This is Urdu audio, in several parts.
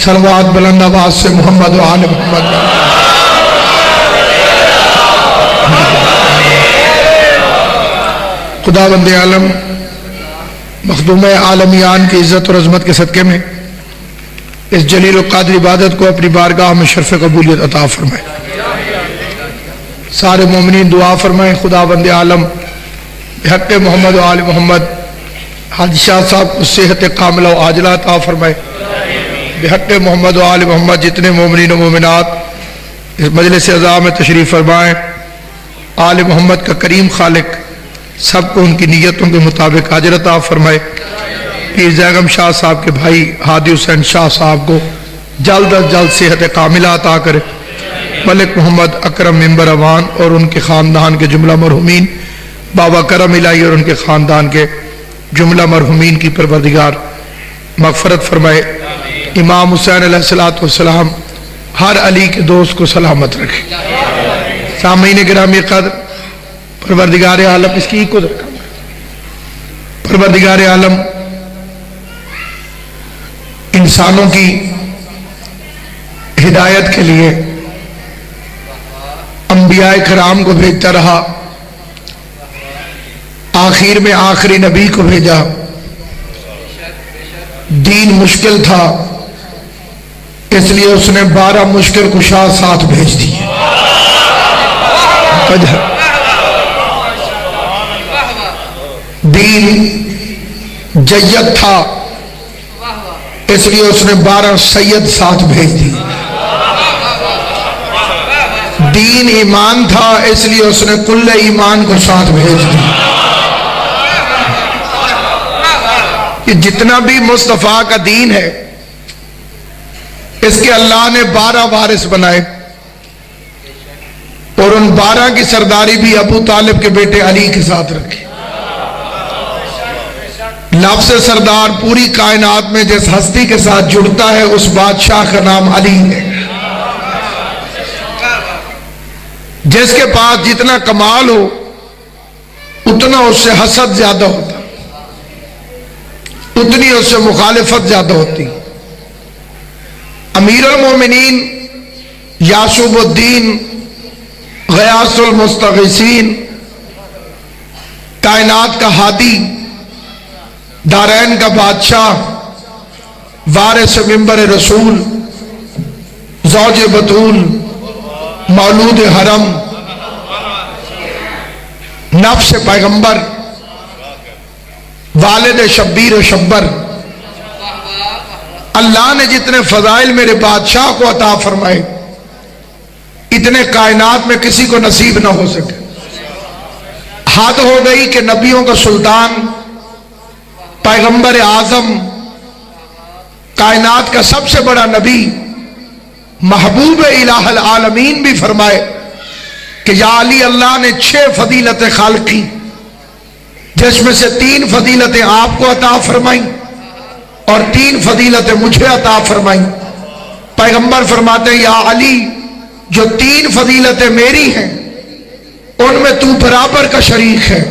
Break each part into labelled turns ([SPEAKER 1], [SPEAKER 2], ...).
[SPEAKER 1] صلوات بلند آواز سے محمد و آل محمد. خداوند عالم مخدوم عالمیان کی عزت اور عظمت کے صدقے میں اس جلیل و قادر عبادت کو اپنی بارگاہ میں شرف قبولیت عطا فرمائے. سارے مومنین دعا فرمائیں خداوند عالم بحق محمد و آل محمد حاجی شاہ صاحب کو صحت کاملہ و عاجلہ عطا فرمائے. بحق محمد و آل محمد جتنے مومنین و مومنات اس مجلس اعزاز میں تشریف فرمائیں، آل محمد کا کریم خالق سب کو ان کی نیتوں کے مطابق اجر عطا فرمائے. پیر زیغم شاہ صاحب کے بھائی ہادی حسین شاہ صاحب کو جلد از جلد صحت کاملہ عطا کرے. ملک محمد اکرم ممبر اوان اور ان کے خاندان کے جملہ مرحومین، بابا کرم الہی اور ان کے خاندان کے جملہ مرحومین کی پروردگار مغفرت فرمائے. امام حسین علیہ السلام ہر علی کے دوست کو سلامت رکھے. سامعین گرامی قدر، پروردگار عالم اس کی کو رکھا پروردگار عالم انسانوں کی ہدایت کے لیے انبیاء کرام کو بھیجتا رہا. آخر میں آخری نبی کو بھیجا. دین مشکل تھا اس لیے اس نے 12 مشکل کشا ساتھ بھیج دیے. دین جید تھا اس لیے اس نے 12 سید ساتھ بھیج دی. دین ایمان تھا اس لیے اس نے کل ایمان کو ساتھ بھیج دی. کہ جتنا بھی مصطفیٰ کا دین ہے اس کے اللہ نے 12 وارث بنائے اور ان 12 کی سرداری بھی ابو طالب کے بیٹے علی کے ساتھ رکھی. لفظ سردار پوری کائنات میں جس ہستی کے ساتھ جڑتا ہے اس بادشاہ کا نام علی ہے. جس کے پاس جتنا کمال ہو اتنا اس سے حسد زیادہ ہوتا، اتنی اس سے مخالفت زیادہ ہوتی. امیر المومنین یعصوب الدین غیاث المستغیثین، کائنات کا ہادی، دارین کا بادشاہ، وارث منبر رسول، زوج بطول، مولود حرم، نفس پیغمبر، والد شبیر و شبر، اللہ نے جتنے فضائل میرے بادشاہ کو عطا فرمائے اتنے کائنات میں کسی کو نصیب نہ ہو سکے. حد ہو گئی کہ نبیوں کا سلطان، پیغمبر اعظم، کائنات کا سب سے بڑا نبی، محبوب الہ العالمین بھی فرمائے کہ یا علی اللہ نے 6 فضیلتیں خالقی جس میں سے 3 فضیلتیں آپ کو عطا فرمائیں اور 3 فضیلتیں مجھے عطا فرمائیں. پیغمبر فرماتے ہیں یا علی جو 3 فضیلتیں میری ہیں ان میں تو برابر کا شریک ہے،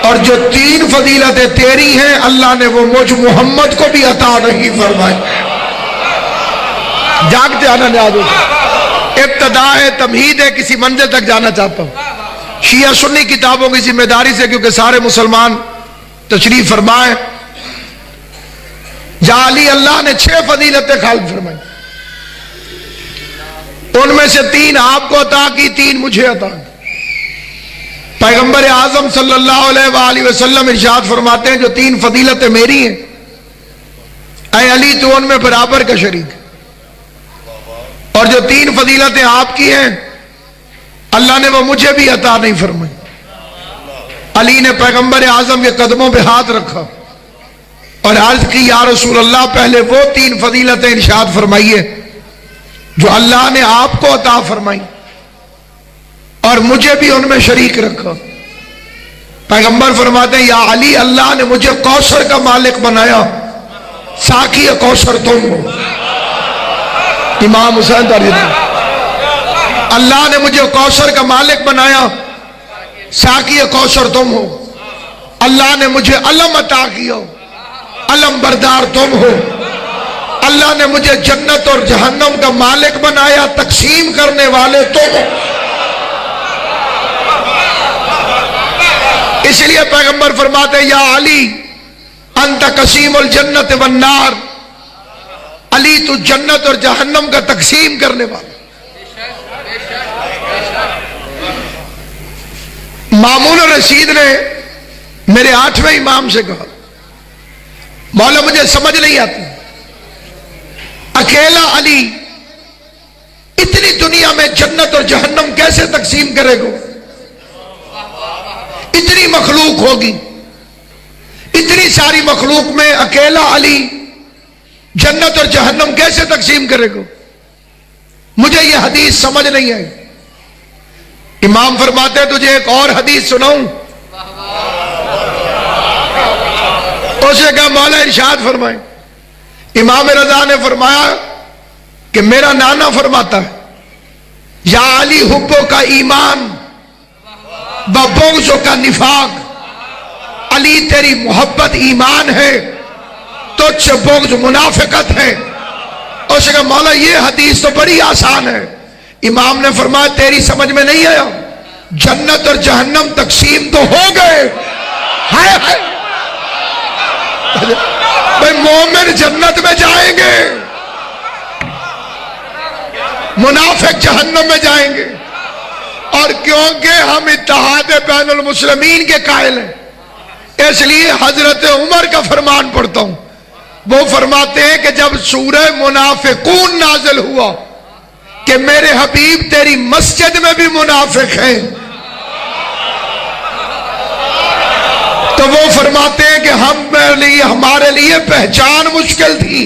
[SPEAKER 1] اور جو 3 فضیلتیں تیری ہیں اللہ نے وہ مجھ محمد کو بھی عطا نہیں فرمائی. جاگتے آنا نیاز ہوتا. ابتدا ہے، تمہید ہے، کسی منزل تک جانا چاہتا ہوں. شیعہ سنی کتابوں کی ذمہ داری سے کیونکہ سارے مسلمان تشریف فرمائیں. یا علی اللہ نے 6 فضیلتیں خالق فرمائی، ان میں سے 3 آپ کو عطا کی، 3 مجھے عطا کی. پیغمبر اعظم صلی اللہ علیہ وآلہ وسلم ارشاد فرماتے ہیں جو 3 فضیلتیں میری ہیں اے علی تو ان میں برابر کا شریک ہے، اور جو 3 فضیلتیں آپ کی ہیں اللہ نے وہ مجھے بھی عطا نہیں فرمائی. علی نے پیغمبر اعظم کے قدموں پہ ہاتھ رکھا اور عرض کی یا رسول اللہ پہلے وہ 3 فضیلتیں ارشاد فرمائیے جو اللہ نے آپ کو عطا فرمائی اور مجھے بھی ان میں شریک رکھا. پیغمبر فرماتے ہیں یا علی اللہ نے مجھے کوثر کا مالک بنایا، ساقی کوثر تم ہو. امام حسین تاریخ اللہ نے مجھے کوثر کا مالک بنایا، ساقی کوثر تم ہو. اللہ نے مجھے علم عطا کیا، علم بردار تم ہو. اللہ نے مجھے جنت اور جہنم کا مالک بنایا، تقسیم کرنے والے تو اس لیے پیغمبر فرماتے ہیں یا علی انت قسیم الجنت والنار، علی تو جنت اور جہنم کا تقسیم کرنے والا۔ مامون الرشید نے میرے 8ویں امام سے کہا مولا مجھے سمجھ نہیں آتی، اکیلا علی اتنی دنیا میں جنت اور جہنم کیسے تقسیم کرے گا؟ اتنی مخلوق ہوگی، اتنی ساری مخلوق میں اکیلا علی جنت اور جہنم کیسے تقسیم کرے گا؟ مجھے یہ حدیث سمجھ نہیں آئی۔ امام فرماتے ہیں تجھے ایک اور حدیث سناؤں؟ اسے کہا مولا ارشاد فرمائے۔ امام رضا نے فرمایا کہ میرا نانا فرماتا ہے یا علی حبوں کا ایمان بغضوں کا نفاق، علی تیری محبت ایمان ہے، تجھ سے بغض منافقت ہے۔ اس نے کہا مولا یہ حدیث تو بڑی آسان ہے۔ امام نے فرمایا تیری سمجھ میں نہیں آیا، جنت اور جہنم تقسیم تو ہو گئے، بھائی مومن جنت میں جائیں گے، منافق جہنم میں جائیں گے۔ اور کیونکہ ہم اتحاد بین المسلمین کے قائل ہیں اس لیے حضرت عمر کا فرمان پڑھتا ہوں۔ وہ فرماتے ہیں کہ جب سورہ منافقون نازل ہوا کہ میرے حبیب تیری مسجد میں بھی منافق ہیں، تو وہ فرماتے ہیں کہ ہمارے لیے پہچان مشکل تھی۔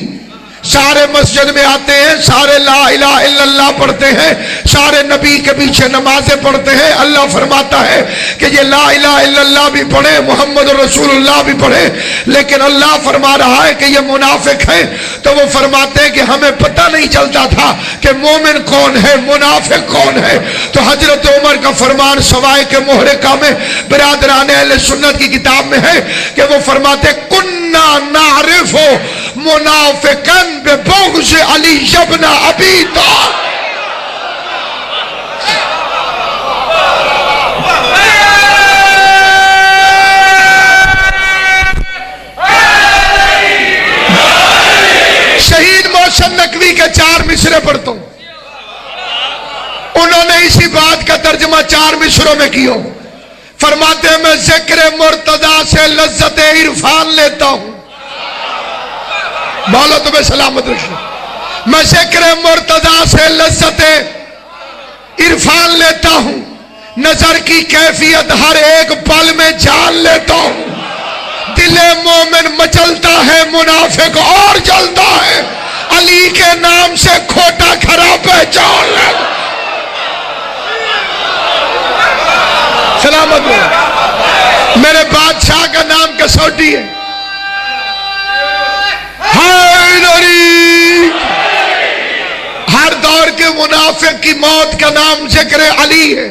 [SPEAKER 1] سارے مسجد میں آتے ہیں، سارے لا الہ الا اللہ پڑھتے ہیں، سارے نبی کے پیچھے نمازیں پڑھتے ہیں۔ اللہ فرماتا ہے کہ یہ لا الہ الا اللہ بھی پڑھے، محمد رسول اللہ بھی پڑھے، لیکن اللہ فرما رہا ہے کہ یہ منافق ہیں۔ تو وہ فرماتے ہیں کہ ہمیں پتہ نہیں چلتا تھا کہ مومن کون ہے، منافق کون ہے۔ تو حضرت عمر کا فرمان سوائے کے محرقہ میں برادران اہل سنت کی کتاب میں ہے کہ وہ فرماتے کننا نعرف منافقن ببغض علی ابن ابی طالب۔ شہید محسن نقوی کے 4 مصرے پڑھتا ہوں، انہوں نے اسی بات کا ترجمہ 4 مصروں میں کیا۔ فرماتے ہیں میں ذکر مرتضی سے لذت عرفان لیتا ہوں، مولا تمہیں سلامت رکھے، میں ذکر مرتضی سے لذت عرفان لیتا ہوں، نظر کی کیفیت ہر ایک پل میں جان لیتا ہوں، دل مومن مچلتا ہے منافق اور جلتا ہے، علی کے نام سے کھوٹا کھرا پہچان لیتا۔ سلامت رہے، میرے بادشاہ کا نام کسوٹی ہے، ہر دور کے منافق کی موت کا نام ذکر علی ہے۔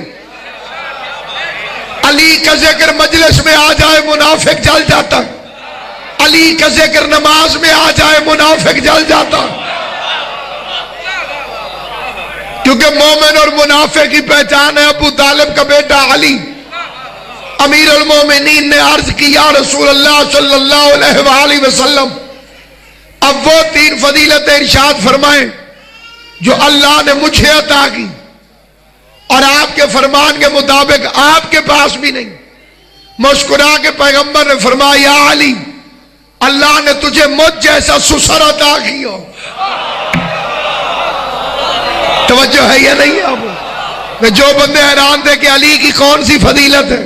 [SPEAKER 1] علی کا ذکر مجلس میں آ جائے منافق جل جاتا، علی کا ذکر نماز میں آ جائے منافق جل جاتا، کیونکہ مومن اور منافق کی پہچان ہے۔ ابو طالب کا بیٹا علی، امیر المومنین نے عرض کی یا رسول اللہ صلی اللہ علیہ وآلہ وسلم، اب وہ 3 فضیلتیں ارشاد فرمائیں جو اللہ نے مجھے عطا کی اور آپ کے فرمان کے مطابق آپ کے پاس بھی نہیں۔ مسکرا کے پیغمبر نے فرمایا یا علی اللہ نے تجھے مجھ جیسا سسر عطا کیا۔ توجہ ہے یا نہیں آپ؟ جو بندے حیران تھے کہ علی کی کون سی فضیلت ہے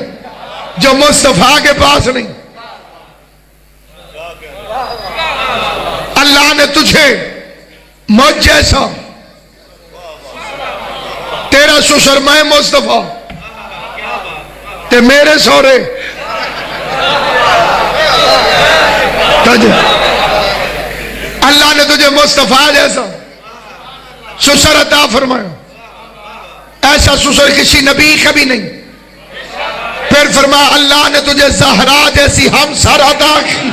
[SPEAKER 1] جو مصطفیٰ کے پاس نہیں، اللہ نے تجھے مجھ جیسا، تیرا سسر میں مصطفیٰ تے میرے سورے، اللہ نے تجھے مصطفیٰ جیسا سسر عطا فرمایا، ایسا سسر کسی نبی کا بھی نہیں۔ پھر فرمایا اللہ نے تجھے زہرا جیسی ہم سر عطا کی۔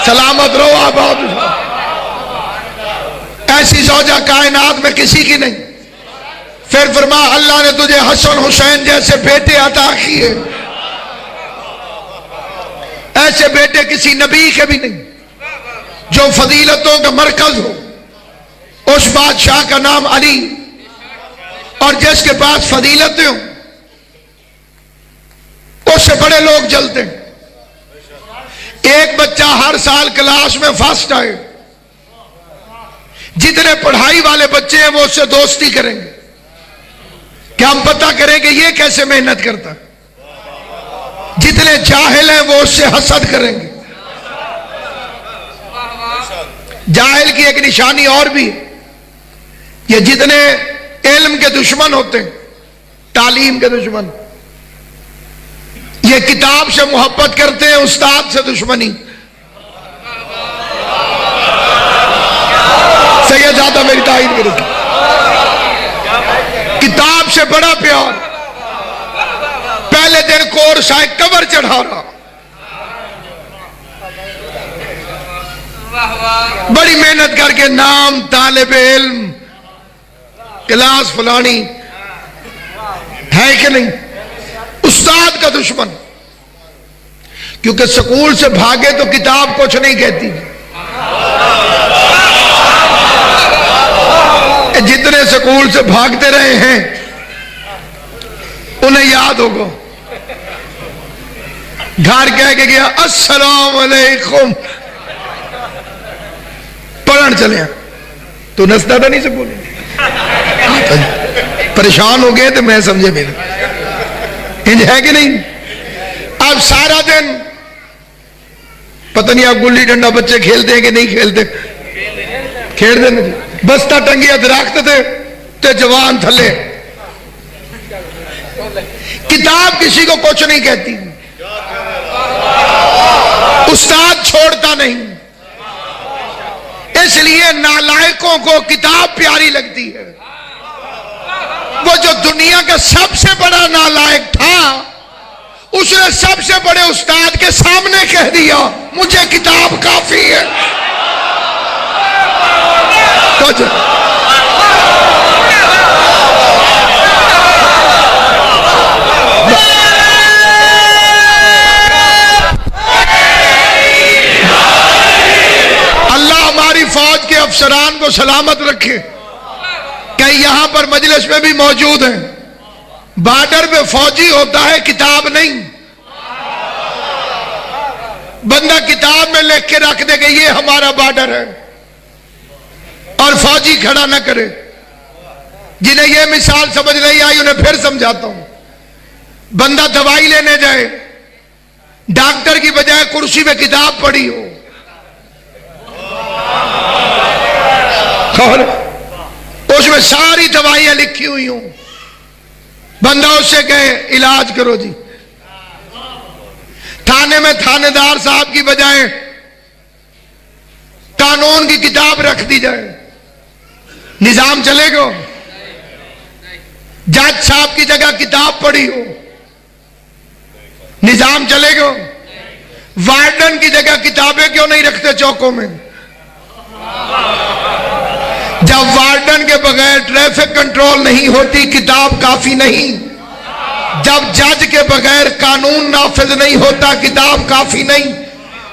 [SPEAKER 1] سلامت رہو، آباد رہو۔ ایسی زوجہ کائنات میں کسی کی نہیں۔ پھر فرمایا اللہ نے تجھے حسن حسین جیسے بیٹے عطا کیے، ایسے بیٹے کسی نبی کے بھی نہیں، جو فضیلتوں کا مرکز ہو۔ اس بادشاہ کا نام علی، اور جس کے پاس فضیلتیں ہوں اس سے بڑے لوگ جلتے ہیں۔ ایک بچہ ہر سال کلاس میں فرسٹ آئے، جتنے پڑھائی والے بچے ہیں وہ اس سے دوستی کریں گے کہ ہم پتہ کریں کہ یہ کیسے محنت کرتا ہے۔ جتنے جاہل ہیں وہ اس سے حسد کریں گے۔ جاہل کی ایک نشانی اور بھی ہے، یہ جتنے علم کے دشمن ہوتے ہیں، تعلیم کے دشمن، یہ کتاب سے محبت کرتے ہیں، استاد سے دشمنی۔ سیدزادہ میری تائید کرے، کتاب سے بڑا پیار۔ پہلے دن کورس آئے کور چڑھا رہا، بڑی محنت کر کے نام طالب علم کلاس فلانی ہے کہ نہیں، استاد کا دشمن۔ کیونکہ سکول سے بھاگے تو کتاب کچھ نہیں کہتی۔ جتنے سکول سے بھاگتے رہے ہیں انہیں یاد ہوگا، گھر کہہ کے گیا السلام علیکم، پڑھن چلے ہیں تو نستا تھا نہیں سکول، پریشان ہو گئے تو میں سمجھے میرے انج ہے کہ نہیں۔ اب سارا دن پتہ نہیں آپ گلی ڈنڈا بچے کھیلتے ہیں کہ نہیں کھیلتے، کھیلتے نہیں، بستہ ٹنگیا درخت تھے تے جوان تھلے۔ کتاب کسی کو کچھ نہیں کہتی، استاد چھوڑتا نہیں، اس لیے نالائقوں کو کتاب پیاری لگتی ہے۔ وہ جو دنیا کا سب سے بڑا نالائق تھا، اس نے سب سے بڑے استاد کے سامنے کہہ دیا مجھے کتاب کافی ہے۔ اللہ ہماری فوج کے افسران کو سلامت رکھے۔ کہ یہاں پر مجلس میں بھی موجود ہیں، بارڈر پہ فوجی ہوتا ہے، کتاب نہیں۔ بندہ کتاب میں لکھ کے رکھ دے کہ یہ ہمارا بارڈر ہے، اور فوجی کھڑا نہ کرے۔ جنہیں یہ مثال سمجھ نہیں آئی انہیں پھر سمجھاتا ہوں۔ بندہ دوائی لینے جائے، ڈاکٹر کی بجائے کرسی میں کتاب پڑھی ہو، اس میں ساری دوائیاں لکھی ہوئی ہوں، بندہ اس سے کہے علاج کرو جی۔ تھانے میں تھانے دار صاحب کی بجائے قانون کی کتاب رکھ دی جائے، نظام چلے گا؟ جج صاحب کی جگہ کتاب پڑھی ہو، نظام چلے گا؟ وارڈن کی جگہ کتابیں کیوں نہیں رکھتے چوکوں میں؟ جب وارڈن کے بغیر ٹریفک کنٹرول نہیں ہوتی کتاب کافی نہیں، جب جج کے بغیر قانون نافذ نہیں ہوتا کتاب کافی نہیں،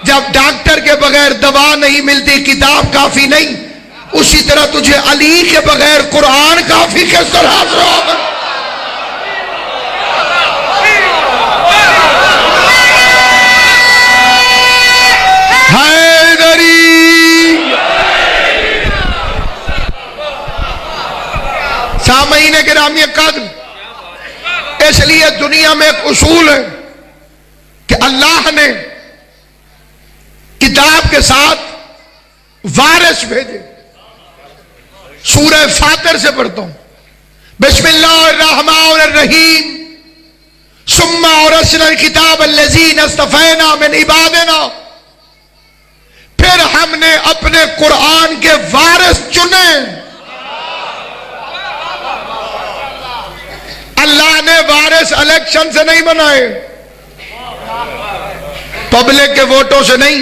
[SPEAKER 1] جب ڈاکٹر کے بغیر دوا نہیں ملتی کتاب کافی نہیں، اسی طرح تجھے علی کے بغیر قرآن کافی کس طرح ہوگا؟ سامعین گرامی قدر، اس لیے دنیا میں ایک اصول ہے کہ اللہ نے کتاب کے ساتھ وارث بھیجے۔ سورہ فاطر سے پڑھتا ہوں، بسم اللہ الرحمن الرحیم، ثم اورثنا الکتاب الذین اصطفینا من عبادنا، پھر ہم نے اپنے قرآن کے وارث چنے۔ اللہ نے وارث الیکشن سے نہیں بنائے، پبلک کے ووٹوں سے نہیں،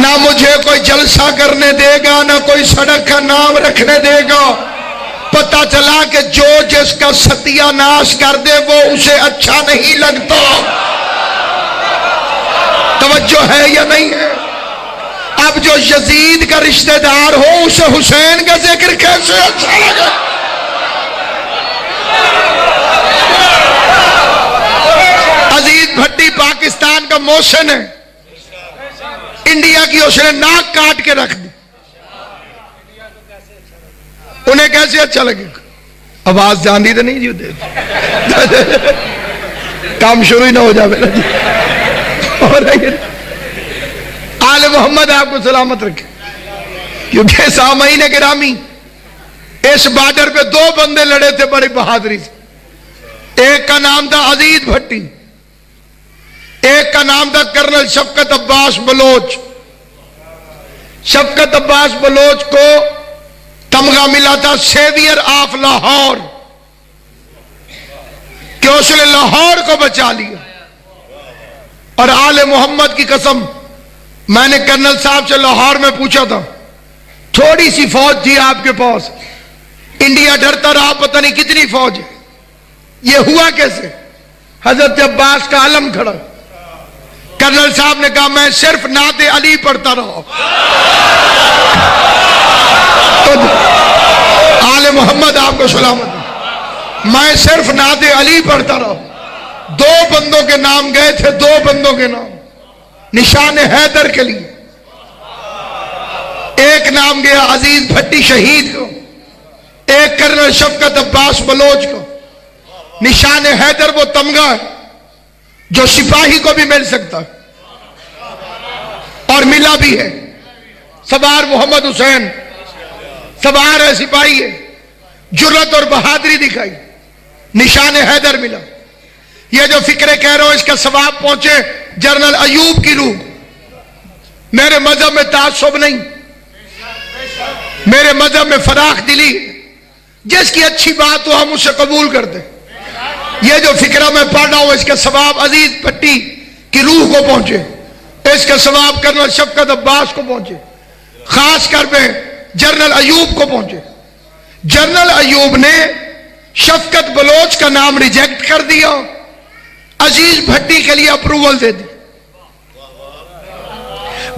[SPEAKER 1] نہ مجھے کوئی جلسہ کرنے دے گا، نہ کوئی سڑک کا نام رکھنے دے گا۔ پتہ چلا کہ جو جس کا ستیہ ناش کر دے وہ اسے اچھا نہیں لگتا۔ توجہ ہے یا نہیں ہے؟ اب جو یزید کا رشتہ دار ہو اسے حسین کا ذکر کیسے اچھا لگے؟ عزیز بھٹی پاکستان کا محسن ہے، انڈیا کی اس نے ناک کاٹ کے رکھ دی، انہیں کیسے اچھا لگے گا؟ آواز جاندی تو نہیں جی دے کام شروع ہی نہ ہو جائے جی۔ آل محمد آپ کو سلامت رکھے۔ کیونکہ سامعین گرامی، اس بارڈر پہ دو بندے لڑے تھے بڑی بہادری سے، ایک کا نام تھا عزیز بھٹی، ایک کا نام تھا کرنل شفقت عباس بلوچ۔ شفقت عباس بلوچ کو تمغہ ملا تھا سیویئر آف لاہور، کہ اس نے لاہور کو بچا لیا۔ اور آل محمد کی قسم، میں نے کرنل صاحب سے لاہور میں پوچھا تھا، تھوڑی سی فوج تھی آپ کے پاس، انڈیا ڈرتا رہا پتہ نہیں کتنی فوج ہے، یہ ہوا کیسے؟ حضرت عباس کا علم کھڑا۔ کرنل صاحب نے کہا میں صرف نعت علی پڑھتا رہا۔ آل محمد آپ کو سلامت، میں صرف نعت علی پڑھتا رہا۔ دو بندوں کے نام گئے تھے، دو بندوں کے نام نشان حیدر کے لیے۔ ایک نام گیا عزیز بھٹی شہید کو، ایک کرنل شفقت عباس بلوچ کو۔ نشان حیدر وہ تمغہ ہے جو سپاہی کو بھی مل سکتا ہے، اور ملا بھی ہے۔ سوار محمد حسین سوار ہے، سپاہی ہے، جرت اور بہادری دکھائی، نشان حیدر ملا۔ یہ جو فکرے کہہ رہا ہوں اس کا ثواب پہنچے جنرل ایوب کی روح۔ میرے مذہب میں تعصب نہیں، میرے مذہب میں فراخ دلی، جس کی اچھی بات ہو ہم اسے قبول کرتے۔ یہ جو فکرہ میں پڑھ رہا ہوں اس کا ثواب عزیز بھٹی کی روح کو پہنچے، اس کا ثواب کرنل شفقت عباس کو پہنچے، خاص کر میں جنرل ایوب کو پہنچے۔ جنرل ایوب نے شفقت بلوچ کا نام ریجیکٹ کر دیا، عزیز بھٹی کے لیے اپروول دے دی۔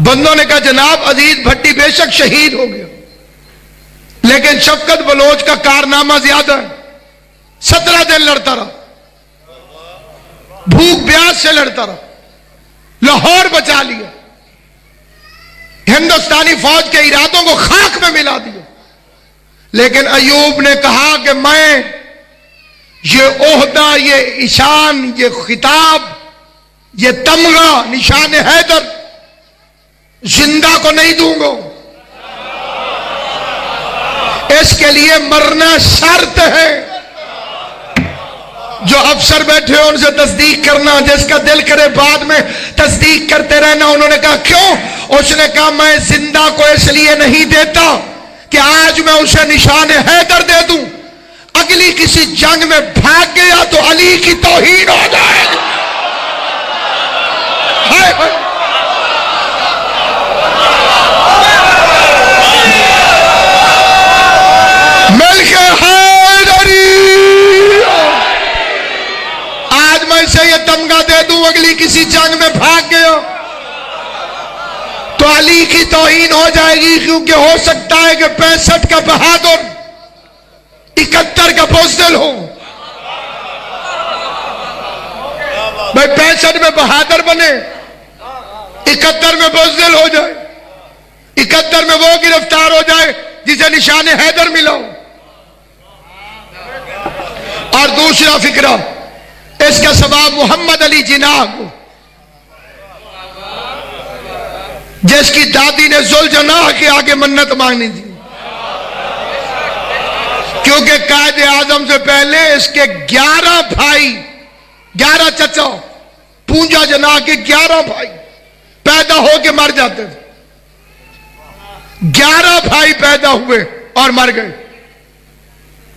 [SPEAKER 1] بندوں نے کہا جناب عزیز بھٹی بے شک شہید ہو گیا، لیکن شفقت بلوچ کا کارنامہ زیادہ ہے۔ 17 دن لڑتا رہا، بھوک پیاس سے لڑتا رہا، لاہور بچا لیا، ہندوستانی فوج کے ارادوں کو خاک میں ملا دیا۔ لیکن ایوب نے کہا کہ میں یہ عہدہ، یہ ایشان، یہ خطاب، یہ تمغہ نشان حیدر زندہ کو نہیں دوں گا، اس کے لیے مرنا شرط ہے۔ جو افسر بیٹھے ہیں ان سے تصدیق کرنا، جس کا دل کرے بعد میں تصدیق کرتے رہنا۔ انہوں نے کہا کیوں؟ اس نے کہا میں زندہ کو اس لیے نہیں دیتا کہ آج میں اسے نشان حیدر دے دوں، اگلی کسی جنگ میں بھاگ گیا تو علی کی توہین ہو جائے گی۔ ملک حیدری، آج میں اسے یہ تمغہ دے دوں، اگلی کسی جنگ میں بھاگ گیا تو علی کی توہین ہو جائے گی، کیونکہ ہو سکتا ہے کہ 65 کا بہادر 71 کا بزدل ہو۔ بھائی 65 میں بہادر بنے، 71 میں بزدل ہو جائے، 71 میں وہ گرفتار ہو جائے جسے نشان حیدر ملا ہو۔ اور دوسرا فکرہ، اس کا ثواب محمد علی جناح کو، جس کی دادی نے ذوالجناح کے آگے منت مانگنی تھی، کیونکہ قائد اعظم سے پہلے اس کے 11 بھائی، 11 چچا، پونجا جناح کے 11 بھائی پیدا ہو کے مر جاتے تھے۔ 11 بھائی پیدا ہوئے اور مر گئے۔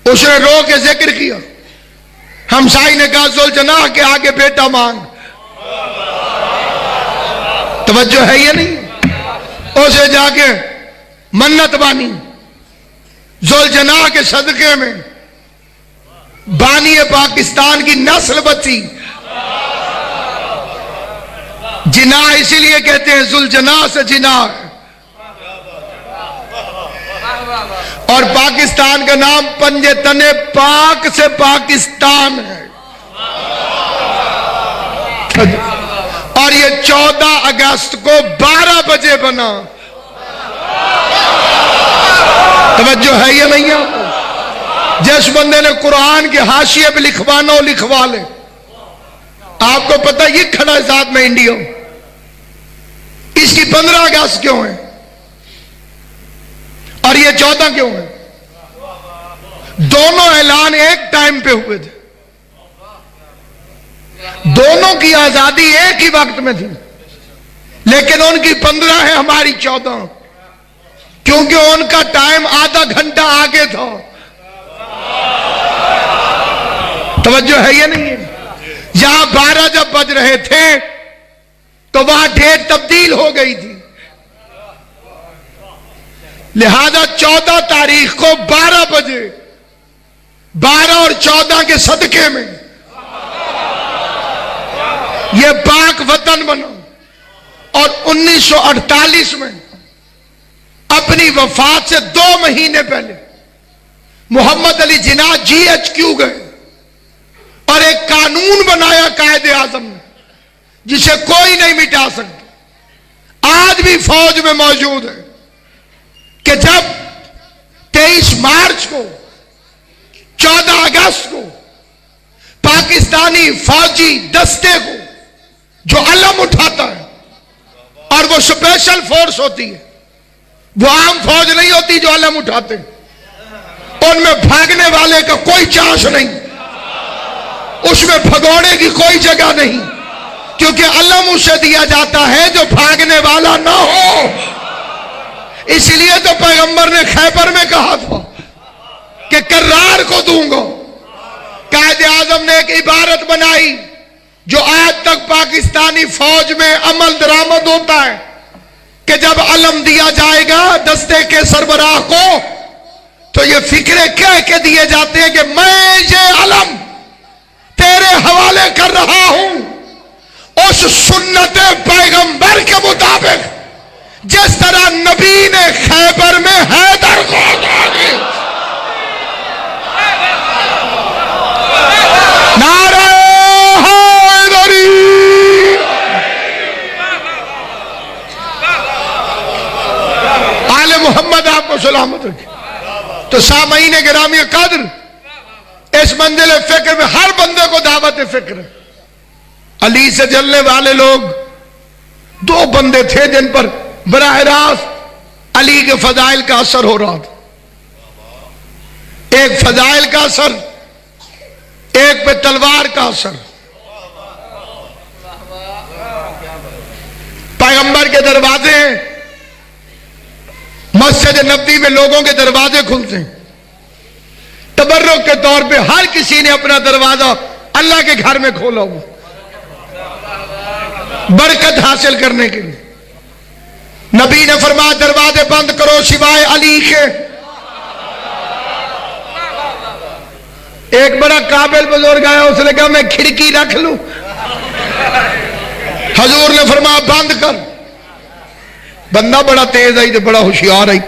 [SPEAKER 1] اس نے رو کے ذکر کیا، ہمسائی نے کہا ذوالجناح کے آگے بیٹا مانگ۔ توجہ ہے یہ نہیں؟ اسے جا کے منت بانی، ذوالجناح کے صدقے میں بانی پاکستان کی نسل بچی۔ جناح اسی لیے کہتے ہیں ذوالجناح سے جناح ہے، اور پاکستان کا نام پنجے تنے پاک سے پاکستان ہے۔ اور یہ 14 اگست کو 12 بجے بنا۔ توجہ ہے یا نہیں ہے؟ جس بندے نے قرآن کے حاشیے پہ لکھوانا ہو لکھوا لے۔ آپ کو پتہ یہ کھڑا ہے ساتھ میں انڈیا، اس کی 15 اگست کیوں ہے اور یہ 14 کیوں ہے؟ دونوں اعلان ایک ٹائم پہ ہوئے تھے، دونوں کی آزادی ایک ہی وقت میں تھی، لیکن ان کی 15 ہے، ہماری 14، کیونکہ ان کا ٹائم آدھا گھنٹہ آگے تھا۔ توجہ ہے یا نہیں ہے؟ یہاں 12 جب بج رہے تھے تو وہاں ڈیٹ تبدیل ہو گئی تھی، لہذا 14 تاریخ کو 12 بجے 12 اور 14 کے صدقے میں یہ پاک وطن بنا، اور 1948 میں اپنی وفات سے 2 مہینے پہلے محمد علی جناح GHQ گئے اور ایک قانون بنایا قائد اعظم نے جسے کوئی نہیں مٹا سکتا، آج بھی فوج میں موجود ہے، کہ جب 23 مارچ کو 14 اگست کو پاکستانی فوجی دستے کو جو علم اٹھاتا ہے، اور وہ سپیشل فورس ہوتی ہے، وہ عام فوج نہیں ہوتی جو علم اٹھاتے، ان میں بھاگنے والے کا کوئی چانس نہیں، اس میں بھگوڑے کی کوئی جگہ نہیں، کیونکہ علم اسے دیا جاتا ہے جو بھاگنے والا نہ ہو۔ اسی لیے تو پیغمبر نے خیبر میں کہا تھا کہ کرار کو دوں گا۔ قائد اعظم نے ایک عبارت بنائی جو آج تک پاکستانی فوج میں عمل درآمد ہوتا ہے، کہ جب علم دیا جائے گا دستے کے سربراہ کو تو یہ فکرے کہہ کے دیے جاتے ہیں کہ میں یہ علم تیرے حوالے کر رہا ہوں اس سنت پیغمبر کے مطابق جس طرح نبی نے خیبر میں حیدر کو نعرہ حیدری۔ آل محمد آپ کو سلامت رکھے۔ تو سامعین گرامی قدر، اس منزل فکر میں ہر بندے کو دعوت فکر ہے۔ علی سے جلنے والے لوگ 2 بندے تھے جن پر براہ راست علی کے فضائل کا اثر ہو رہا تھا، ایک فضائل کا اثر، ایک پہ تلوار کا اثر۔ پیغمبر کے دروازے، مسجد نبوی میں لوگوں کے دروازے کھلتے ہیں، تبرک کے طور پہ ہر کسی نے اپنا دروازہ اللہ کے گھر میں کھولا ہوا برکت حاصل کرنے کے لیے۔ نبی نے فرمایا دروازے بند کرو سوائے علی کے۔ ایک بڑا قابل بزرگ آیا، اس نے کہا میں کھڑکی رکھ لوں؟ حضور نے فرمایا بند کر۔ بندہ بڑا تیز آئی تو بڑا ہوشیار آئی،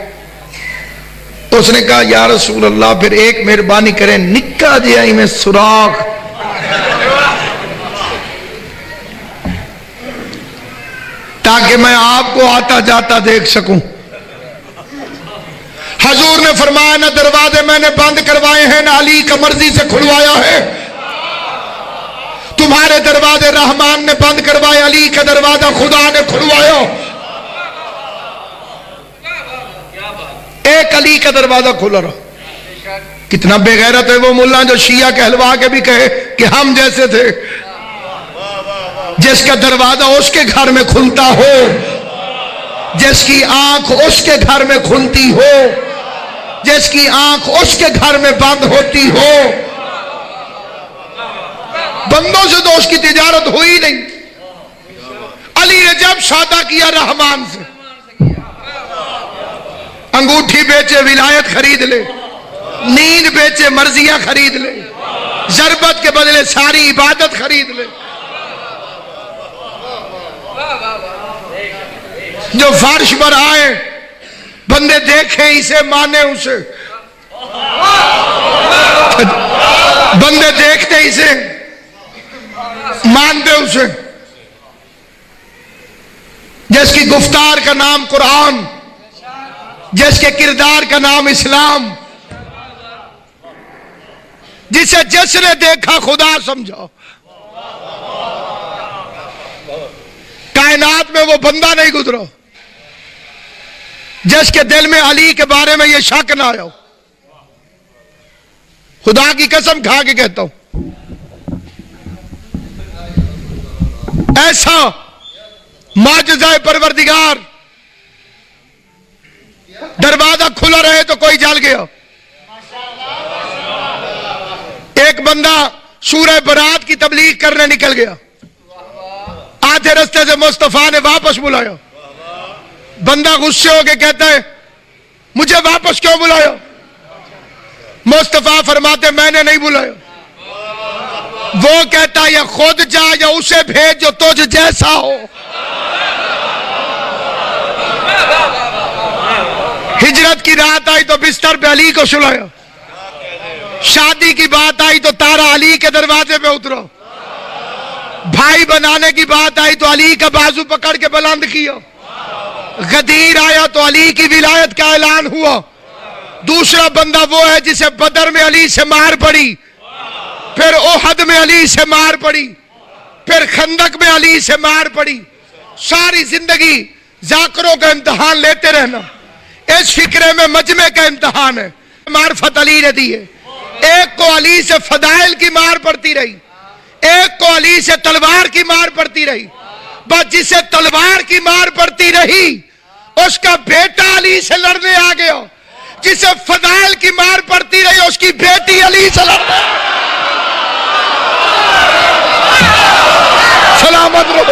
[SPEAKER 1] اس نے کہا یا رسول اللہ پھر ایک مہربانی کریں، نکا جی آئی میں سوراخ تاکہ میں آپ کو آتا جاتا دیکھ سکوں۔ حضور نے فرمایا نہ دروازے میں نے بند کروائے ہیں نہ علی کا مرضی سے کھلوایا ہے، تمہارے دروازے رحمان نے بند کروائے، علی کا دروازہ خدا نے کھلوایا۔ ایک علی کا دروازہ کھلا رہا۔ کتنا بے غیرت ہے وہ ملا جو شیعہ کہلوا کے بھی کہے کہ ہم جیسے تھے، جس کا دروازہ اس کے گھر میں کھلتا ہو، جس کی آنکھ اس کے گھر میں کھلتی ہو، جس کی آنکھ اس کے گھر میں بند ہوتی ہو۔ بندوں سے تو اس کی تجارت ہوئی نہیں۔ علی نے جب سودا کیا رحمان سے، انگوٹھی بیچے ولایت خرید لے، نیند بیچے مرضیاں خرید لے، ضربت کے بدلے ساری عبادت خرید لے۔ جو فرش پر آئے بندے دیکھیں اسے مانے اسے، بندے دیکھتے اسے مانتے اسے، جس کی گفتار کا نام قرآن، جس کے کردار کا نام اسلام، جسے جس نے دیکھا خدا سمجھا۔ کائنات میں وہ بندہ نہیں گزرا جس کے دل میں علی کے بارے میں یہ شک نہ آیا۔ خدا کی قسم کھا کے کہتا ہوں، ایسا معجزہ پروردگار، دروازہ کھلا رہے تو کوئی جل گیا۔ ایک بندہ سورہ برات کی تبلیغ کرنے نکل گیا، آدھے رستے سے مصطفیٰ نے واپس بلایا۔ بندہ غصے ہو کے کہتا ہے مجھے واپس کیوں بلایا؟ مصطفیٰ فرماتے میں نے نہیں بلایا۔ وہ کہتا یا خود جا یا اسے بھیج جو تجھ جیسا ہو۔ ہجرت کی رات آئی تو بستر پہ علی کو سلایا، شادی کی بات آئی تو تارا علی کے دروازے پہ اترا، بھائی بنانے کی بات آئی تو علی کا بازو پکڑ کے بلند کیا، غدیر آیا تو علی کی ولایت کا اعلان ہوا۔ دوسرا بندہ وہ ہے جسے بدر میں علی سے مار پڑی، پھر احد میں علی سے مار پڑی، پھر خندق میں علی سے مار پڑی۔ ساری زندگی ذاکروں کا امتحان لیتے رہنا، اس فکرے میں مجمع کا امتحان ہے۔ معرفت علی نے دی ہے، ایک کو علی سے فضائل کی مار پڑتی رہی، ایک کو علی سے تلوار کی مار پڑتی رہی۔ بس جسے تلوار کی مار پڑتی رہی اس کا بیٹا علی سے لڑنے آ گیا، جسے فضائل کی مار پڑتی رہی اس کی بیٹی علی سے لڑنے۔ سلامت رہو۔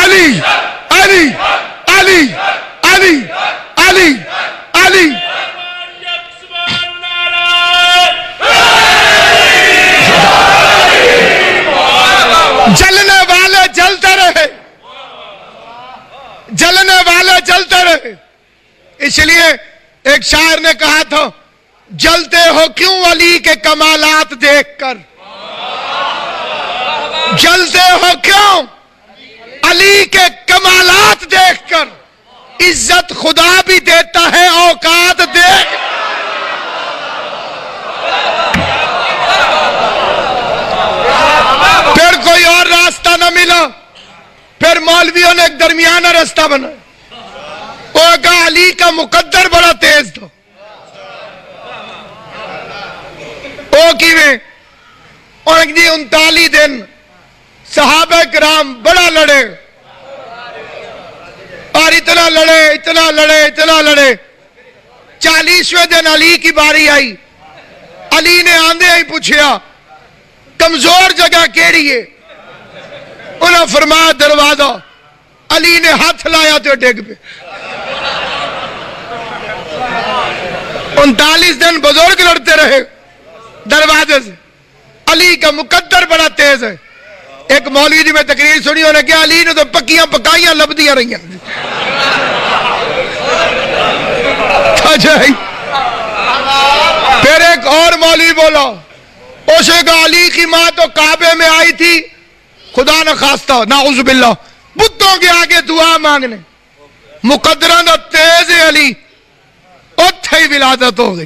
[SPEAKER 1] علی علی علی علی علی علی جلنے والے جلتے رہے، جلنے والے جلتے رہے۔ اس لیے ایک شاعر نے کہا تھا جلتے ہو کیوں علی کے کمالات دیکھ کر، جلتے ہو کیوں علی کے کمالات دیکھ کر، عزت خدا بھی دیتا ہے اوقات دیکھ۔ پھر کوئی اور راستہ نہ ملا، پھر مولویوں نے ایک درمیانہ راستہ بنایا۔ وہ کہا علی کا مقدر بڑا تیز تھا۔ وہ کیویں؟ اور 39 دن صحابہ کرام بڑا لڑے، اور اتنا لڑے اتنا لڑے اتنا لڑے، 40ویں دن علی کی باری آئی۔ علی نے آندے ہی پوچھیا کمزور جگہ کیڑی ہے؟ انہوں نے فرمایا دروازہ۔ علی نے ہاتھ لایا تو ڈگ پہ۔ 39 دن بزرگ لڑتے رہے دروازے سے۔ علی کا مقدر بڑا تیز ہے۔ ایک مولوی جی میں تقریر سنی، انہوں نے کہا علی نے تو پکیاں پکائیاں لبدیاں رہی ہیں۔ پھر ایک اور مولوی بولا، اسے کہا علی کی ماں تو کعبے میں آئی تھی خدا نہ خواستہ نعوذ باللہ بتوں کے آگے دعا مانگنے، مقدرہ دا تیز علی، اتھے ہی ولادت ہو گئی۔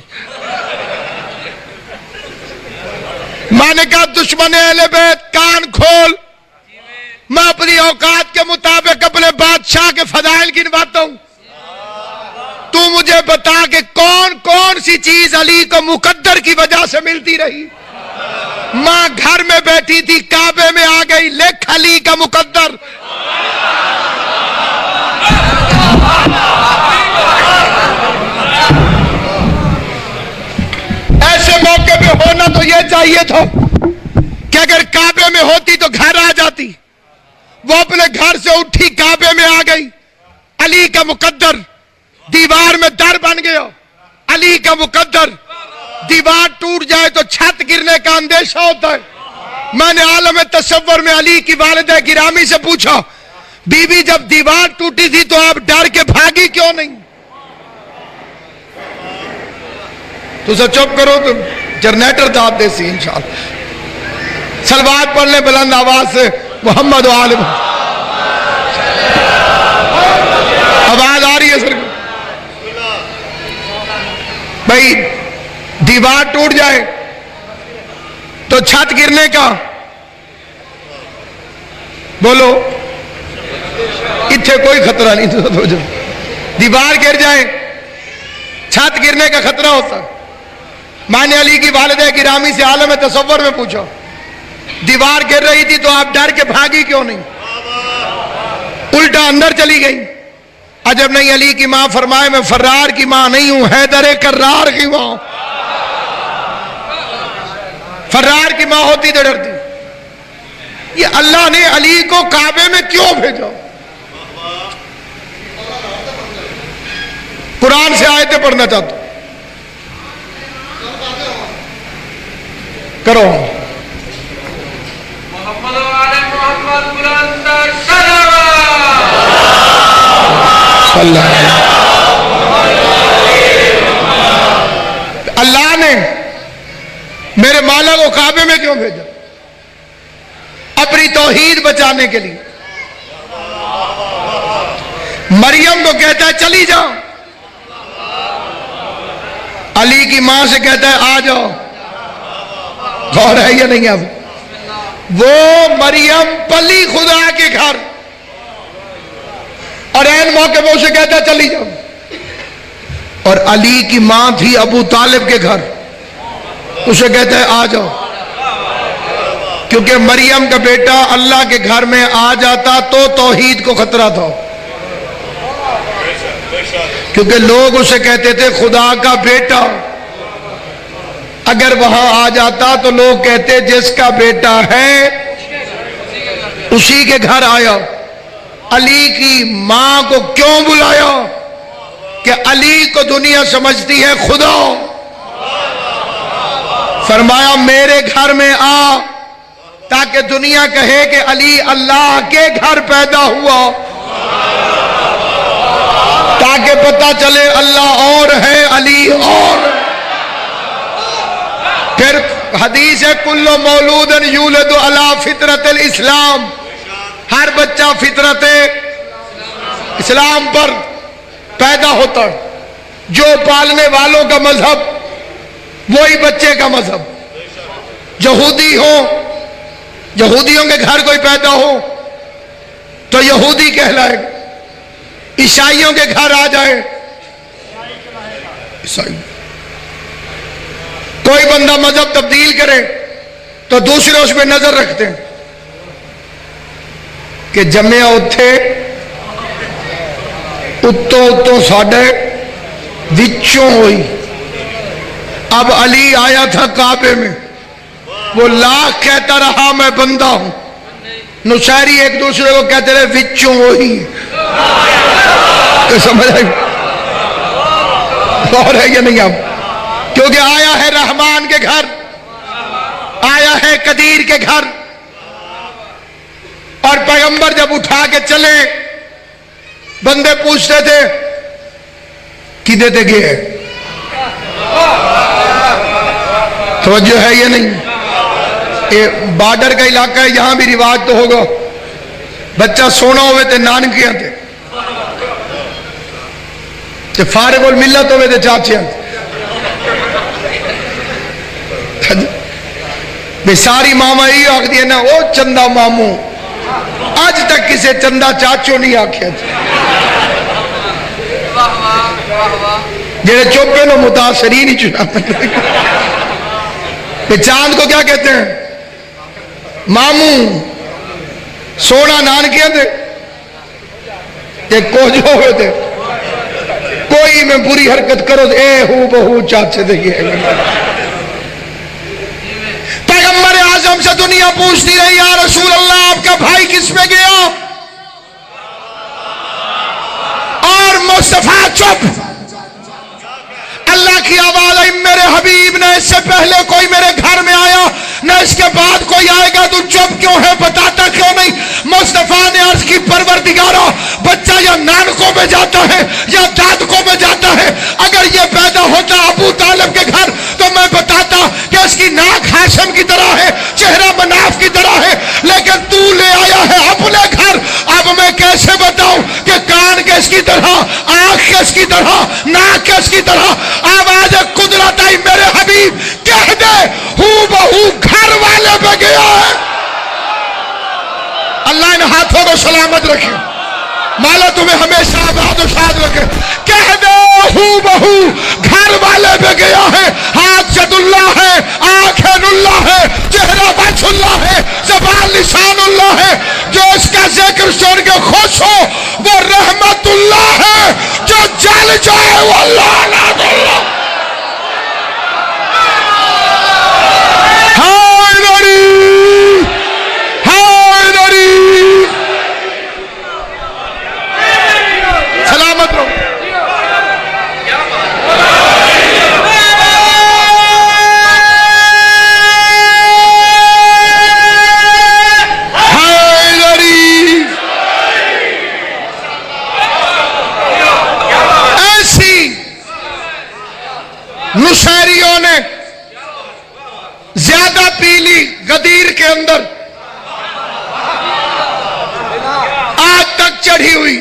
[SPEAKER 1] میں نے کہا دشمن اہل بیت کان کھول، میں اپنی اوقات کے مطابق اپنے بادشاہ کے فضائل گنواتا ہوں، تو مجھے بتا کہ کون کون سی چیز علی کو مقدر کی وجہ سے ملتی رہی۔ ماں گھر میں بیٹھی تھی، کعبے میں آ گئی، لکھ علی کا مقدر۔ ایسے موقع ہونا تو یہ چاہیے تھا کہ اگر کعبے میں ہوتی تو گھر آ جاتی. وہ اپنے گھر سے اٹھی کعبے میں آ گئی. علی کا مقدر دیوار میں در بن گیا. علی کا مقدر دیوار ٹوٹ جائے تو چھت گرنے کا اندیشہ ہوتا ہے. میں نے عالم تصور میں علی کی والدہ گرامی سے پوچھا, بی بی جب دیوار ٹوٹی تھی تو آپ ڈر کے بھاگی کیوں نہیں؟ تو سب چپ کرو, تو جنریٹر داد دے سی انشاءاللہ. صلوات پڑھ لیں بلند آواز سے, محمد و آل محمد. آواز آ رہی ہے سر؟ بھائی دیوار ٹوٹ جائے تو چھت گرنے کا, بولو اتھے کوئی خطرہ نہیں. تو دیوار گر جائے, چھت گرنے کا خطرہ ہوتا. میں نے علی کی والدہ گرامی سے عالم تصور میں پوچھا, دیوار گر رہی تھی تو آپ ڈر کے بھاگی کیوں نہیں؟ الٹا اندر چلی گئی. عجب نہیں, علی کی ماں فرمائے میں فرار کی ماں نہیں ہوں, حیدر کرار کی ماں. فرار کی ماں ہوتی تو ڈرتی. یہ اللہ نے علی کو کعبے میں کیوں بھیجا؟ قرآن سے آیتیں پڑھنا چاہتا ہوں, کرو.
[SPEAKER 2] محمد و آل محمد بلند صلوات.
[SPEAKER 1] اللہ نے میرے مولا کو کعبے میں کیوں بھیجا؟ اپنی توحید بچانے کے لیے. مریم کو کہتا ہے چلی جاؤ, علی کی ماں سے کہتا ہے آ جاؤ. غور ہے یا نہیں؟ اب وہ مریم پلی خدا کے گھر, اور این موقع پہ اسے کہتا ہے چلی جاؤ. اور علی کی ماں تھی ابو طالب کے گھر, اسے کہتا ہے آ جاؤ. کیونکہ مریم کا بیٹا اللہ کے گھر میں آ جاتا تو توحید کو خطرہ تھا. کیونکہ لوگ اسے کہتے تھے خدا کا بیٹا. اگر وہاں آ جاتا تو لوگ کہتے جس کا بیٹا ہے اسی کے گھر آیا. علی کی ماں کو کیوں بلایا؟ کہ علی کو دنیا سمجھتی ہے خدا. فرمایا میرے گھر میں آ, تاکہ دنیا کہے کہ علی اللہ کے گھر پیدا ہوا, تاکہ پتہ چلے اللہ اور ہے علی اور. پھر حدیث ہے کل مولود یولد علی فطرت الاسلام, ہر بچہ فطرت اسلام پر پیدا ہوتا ہے. جو پالنے والوں کا مذہب وہی بچے کا مذہب. یہودی ہو, یہودیوں کے گھر کوئی پیدا ہو تو یہودی کہلائے. عیسائیوں کے گھر آ جائے عیسائی. کوئی بندہ مذہب تبدیل کرے تو دوسرے اس پہ نظر رکھتے ہیں کہ جمعہ اتھے اتو ساڑھے وچوں ہوئی. اب علی آیا تھا کعبے میں, وہ لاکھ کہتا رہا میں بندہ ہوں. نصیری ایک دوسرے کو کہتے رہے وچوں ہوئی. تو سمجھ آئی اور ہے یا نہیں؟ اب کیونکہ آیا ہے رحمان کے گھر, آیا ہے قدیر کے گھر. اور پیغمبر جب اٹھا کے چلے بندے پوچھتے تھے کدے تے گئے. توجہ ہے یا نہیں؟ یہ بارڈر کا علاقہ ہے, یہاں بھی رواج تو ہوگا. بچہ سونا ہوئے تھے نانکیاں تھے, فارغ الملت ہوئے تھے چاچیاں. بے ساری ماما یہ آکھ دیا نا او چندہ ماموں, آج تک کسے چندہ چاچو نہیں آکھیا. جیڑے چوپے نو متاثرین ہی چنا. چاند کو کیا کہتے ہیں؟ ماموں. سونا نانکیاں تھے, ایک کوجو ہوئے تھے. کوئی میں بری حرکت کرو اے ہو بہو چاچے دے. بیٹیاں پوچھتی رہی یا رسول اللہ آپ کا بھائی کس میں گیا؟ اور مصطفیٰ چپ. اللہ کی آواز آئی میرے حبیب نے اس سے پہلے کوئی میرے گھر میں آیا نہ اس کے بعد کوئی آئے گا، تو چپ کیوں ہے، بتاتا کیوں نہیں؟ مصطفیٰ نے عرض کی پروردگارا بچہ یا نانکوں میں جاتا ہے یا دادکوں میں جاتا ہے، اگر یہ پیدا ہوتا ابو طالب کے گھر تو میں بتاتا کہ اس کی ناک ہاشم کی طرح ہے، چہرہ مناف کی طرح ہے، لیکن تو لے آیا ہے اپنے گھر. اب میں کیسے بتاؤں کہ کان کس کی طرح، آنکھ کس کی طرح، ناک کس کی طرح؟ آواز قدرت آئی میرے حبیب کہہ دے ہو بہو گھر والے پہ گیا ہے. اللہ ان ہاتھوں کو سلامت رکھے، مولا تمہیں ہمیشہ آباد و شاد رکھے. کہہ دے ہو بہو گھر والے پہ گیا ہے. ہاتھ جد اللہ ہے، آنکھیں اللہ ہے، چہرہ وجہ اللہ ہے، زبان لسان اللہ ہے. جو اس کا ذکر سن کے خوش ہو وہ رحمت اللہ ہے، جو جل جائے وہ لعنت اللہ. سلامت رہو. ایسی نشیریوں نے زیادہ پی لی غدیر کے اندر، آج تک چڑھی ہوئی.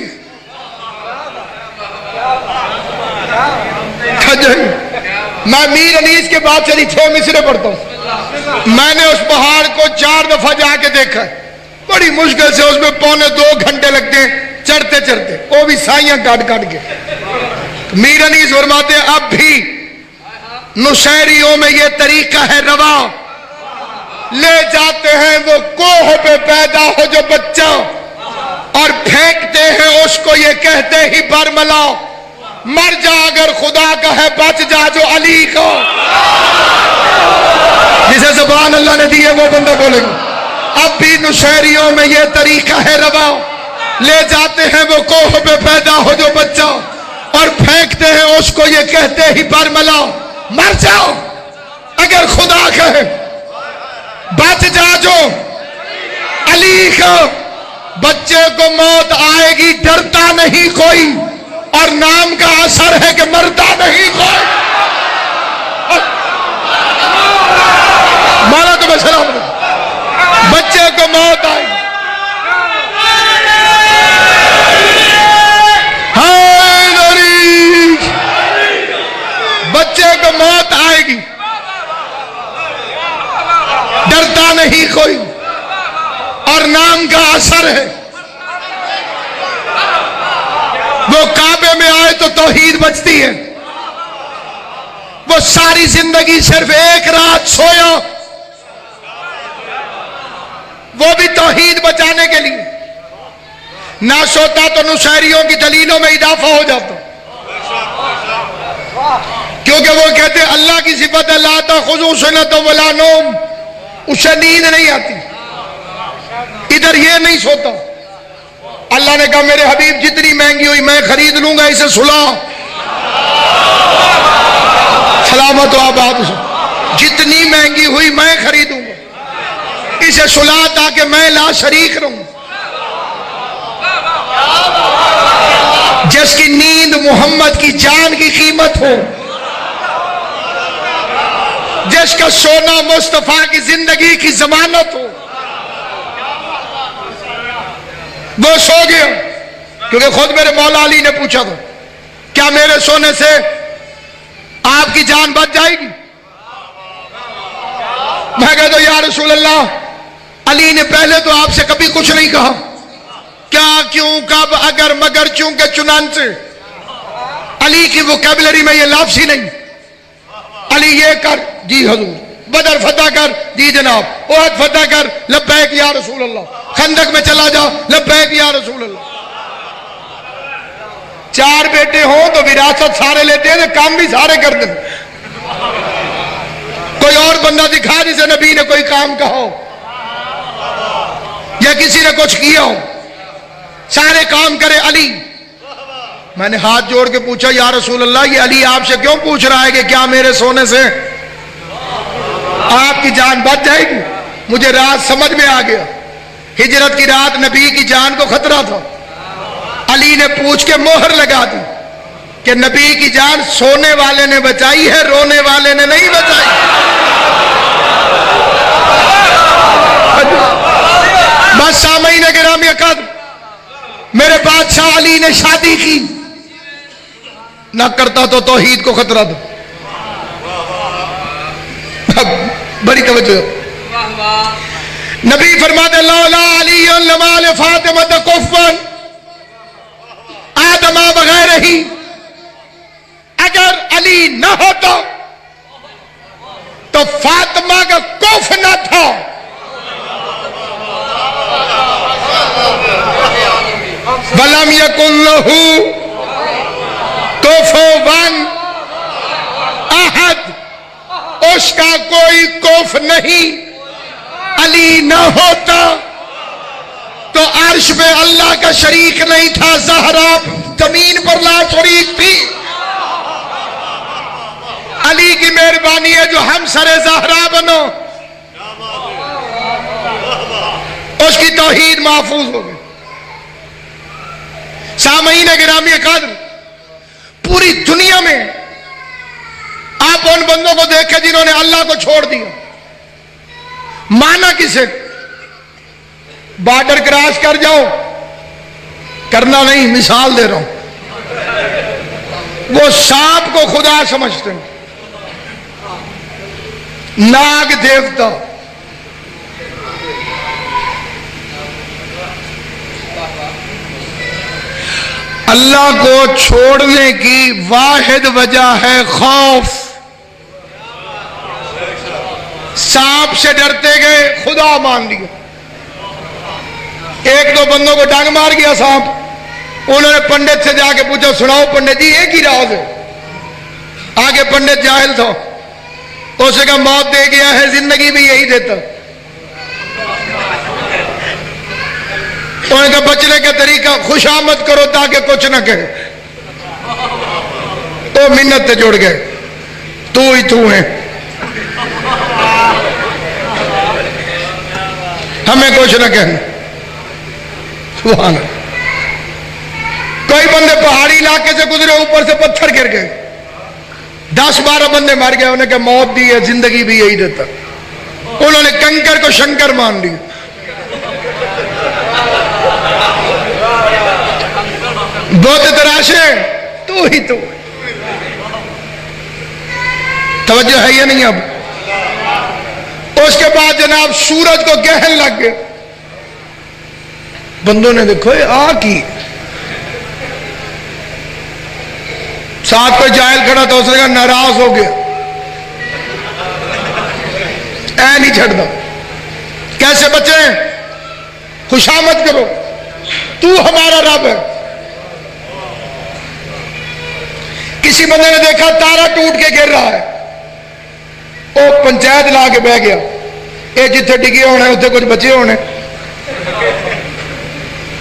[SPEAKER 1] میں میر انیس کے بعد چلی 6 مصرے پڑھتا ہوں. میں نے اس پہاڑ کو 4 دفعہ جا کے دیکھا ہے. بڑی مشکل سے اس میں 2.25 گھنٹے لگتے ہیں چڑھتے چڑھتے، وہ بھی سائیاں کاٹ کاٹ کے. میر انیس فرماتے ہیں اب بھی نشیریوں میں یہ طریقہ ہے روا، لے جاتے ہیں وہ کوہ پہ پیدا ہو جو بچہ اور پھینکتے ہیں اس کو یہ کہتے ہی برملا مر جا اگر خدا کا ہے، بچ جا جو علی کو. جسے زبان اللہ نے دی ہے وہ بندہ بولے گا. اب بھی نشیریوں میں یہ طریقہ ہے روا، لے جاتے ہیں وہ کوہ پہ پیدا ہو جو بچہ اور پھینکتے ہیں اس کو یہ کہتے ہی برملا مر جاؤ اگر خدا کا ہے، بچ جا جو علی کا. بچے کو موت آئے گی ڈرتا نہیں کوئی، اور نام کا اثر ہے کہ مرتا نہیں کوئی. مولا تمہیں سلام دے. بچے کو موت آئے گی، بچے کو موت آئے گی ڈرتا نہیں کوئی، اور نام کا اثر ہے. وہ کعبے میں آئے تو توحید بچتی ہے. وہ ساری زندگی صرف ایک رات سویا، وہ بھی توحید بچانے کے لیے. نہ سوتا تو نشیریوں کی دلیلوں میں اضافہ ہو جاتا، کیونکہ وہ کہتے ہیں اللہ کی صفت ہے لا تأخذہ سنۃ ولا نوم، اسے نیند نہیں آتی. ادھر یہ نہیں سوتا. اللہ نے کہا میرے حبیب جتنی مہنگی ہوئی میں خرید لوں گا، اسے سلا. سلامت و آباد. جتنی مہنگی ہوئی میں خریدوں گا، اسے سلا تاکہ میں لا شریک رہوں. جس کی نیند محمد کی جان کی قیمت ہو، جس کا سونا مصطفیٰ کی زندگی کی ضمانت ہو، وہ سو گیا. کیونکہ خود میرے مولا علی نے پوچھا تھا کیا میرے سونے سے آپ کی جان بچ جائے گی؟ میں کہتا ہوں یا رسول اللہ، علی نے پہلے تو آپ سے کبھی کچھ نہیں کہا. کیا، کیوں، کب، اگر، مگر، چونکہ، چنانچہ. علی کی ووکیبلری میں یہ لفظ ہی نہیں. علی یہ کر، جی حضور. بدر فتح کر، جی جناب. احد فتح کر، لبیک یا رسول اللہ. خندق میں چلا جا، لبیک یا رسول اللہ. 4 بیٹے ہوں تو وراثت سارے لیتے ہیں، کام بھی سارے کر دیں. کوئی اور بندہ دکھا جسے نبی نے کوئی کام کہا ہو. یا کسی نے کچھ کیا ہو، سارے کام کرے علی۔ میں نے ہاتھ جوڑ کے پوچھا یا رسول اللہ، یہ علی آپ سے کیوں پوچھ رہا ہے کہ کیا میرے سونے سے آپ کی جان بچ جائے گی؟ مجھے رات سمجھ میں آ گیا، ہجرت کی رات نبی کی جان کو خطرہ تھا۔ علی نے پوچھ کے مہر لگا دی کہ نبی کی جان سونے والے نے بچائی ہے، رونے والے نے نہیں بچائی۔ بس سامعین گرامی قدر، میرے بادشاہ علی نے شادی کی، نہ کرتا تو توحید کو خطرہ تھا۔ بڑی توجہ، نبی فرماتے لولا علی لما لفاطمہ کفوا آدم بغیر ہی، اگر علی نہ ہوتا تو فاطمہ کا کف نہ تھا۔ وَلَمْ يَكُنْ لَهُ كُفُوًا احد، اس کا کوئی کف نہیں۔ علی نہ ہوتا تو عرش پہ اللہ کا شریک نہیں تھا، زہرا زمین پر لا شریک تھی۔ علی کی مہربانی ہے جو ہم سر زہرا بنو، اس کی توحید محفوظ ہو گئی۔ سامعین گرامی قدر، پوری دنیا میں آپ ان بندوں کو دیکھیں جنہوں نے اللہ کو چھوڑ دیا، مانا کسے؟ بارڈر کراس کر جاؤ، کرنا نہیں، مثال دے رہا ہوں۔ وہ سانپ کو خدا سمجھتے ہیں، ناگ دیوتا، اللہ کو چھوڑنے کی واحد وجہ ہے خوف۔ سانپ سے ڈرتے گئے، خدا مان لیا۔ ایک دو بندوں کو ڈانگ مار گیا سانپ، انہوں نے پنڈت سے جا کے پوچھا سناؤ پنڈت جی ایک ہی راز ہے۔ آگے پنڈت جاہل تھا، اس نے کہا موت دے گیا ہے، زندگی بھی یہی دیتا۔ انہوں نے کہا بچنے کا طریقہ خوش آمد کرو تاکہ کچھ نہ کہے۔ تو منت سے جڑ گئے، تو ہی تو ہے، ہمیں کچھ نہ کہنا۔ سبحان اللہ۔ کوئی بندے پہاڑی علاقے سے گزرے، اوپر سے پتھر گر گئے، 10-12 بندے مر گئے۔ انہوں نے کہا موت دی ہے، زندگی بھی یہی دیتا۔ انہوں نے کنکر کو شنکر مان لیا۔ بت تراشے، تو ہی تو۔ توجہ ہے یا نہیں؟ اب اس کے بعد جناب سورج کو گہن لگ گئے، بندوں نے دیکھو آ کی ساتھ کوئی جاہل کھڑا تھا، اس نے کہا ناراض ہو گیا، اے نہیں چھڑ دو، کیسے بچے؟ خوشامد کرو، تو ہمارا رب ہے۔ کسی بندے نے دیکھا تارا ٹوٹ کے گر رہا ہے، وہ پنچایت لا کے بہ گیا، اے جتھے ڈگے ہونے اتنے کچھ بچے ہونے۔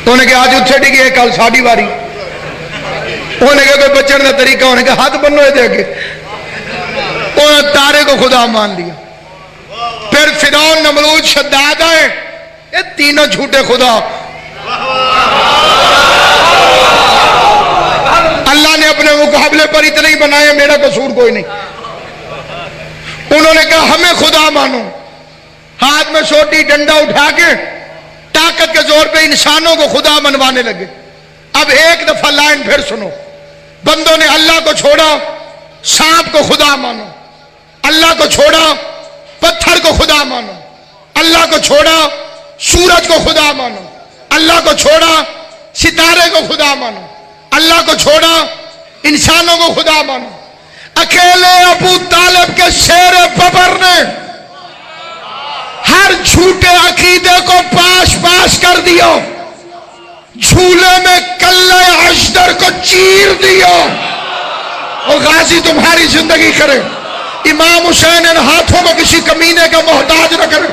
[SPEAKER 1] انہوں نے کہا آج اتنے ڈگے کل ساڑی واری۔ انہوں نے کہا کوئی بچن کا طریقہ، انہوں نے کہا ہاتھ بنو دے کے۔ انہوں نے تارے کو خدا مان لیا۔ پھر فرعون، نمرود، شداد آئے، یہ تینوں جھوٹے خدا۔ اللہ نے اپنے مقابلے پر اتنے ہی بنائے، میرا قصور کوئی نہیں۔ انہوں نے کہا ہمیں خدا مانو، ہاتھ میں سوٹی ڈنڈا اٹھا کے طاقت کے زور پہ انسانوں کو خدا منوانے لگے۔ اب ایک دفعہ لائن پھر سنو، بندوں نے اللہ کو چھوڑا، سانپ کو خدا مانو، اللہ کو چھوڑا، پتھر کو خدا مانو، اللہ کو چھوڑا، سورج کو خدا مانو، اللہ کو چھوڑا، ستارے کو خدا مانو، اللہ کو چھوڑا، انسانوں کو خدا مانو۔ اکیلے ابو طالب کے شیر ببر نے ہر جھوٹے عقیدے کو پاش پاش کر دیا، جھولے میں کلے اشتر کو چیر دیا۔ اور غازی تمہاری زندگی کرے، امام حسین ان ہاتھوں کو کسی کمینے کا محتاج نہ کرے۔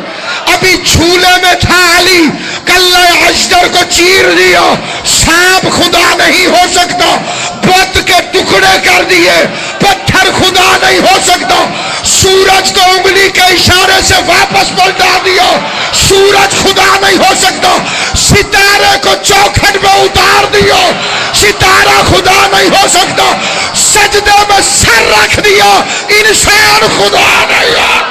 [SPEAKER 1] ابھی جھولے میں تھا علی، کلہ اجدر کو چیر دیا، سانپ خدا نہیں ہو سکتا، بت کے ٹکڑے کر دیے، پتھر خدا نہیں ہو سکتا، سورج کو انگلی کے اشارے سے واپس پلٹا دیا، سورج خدا نہیں ہو سکتا، ستارے کو چوکھٹ میں اتار دیا، ستارہ خدا نہیں ہو سکتا، سجدے میں سر رکھ دیا، انسان خدا نہیں ہے۔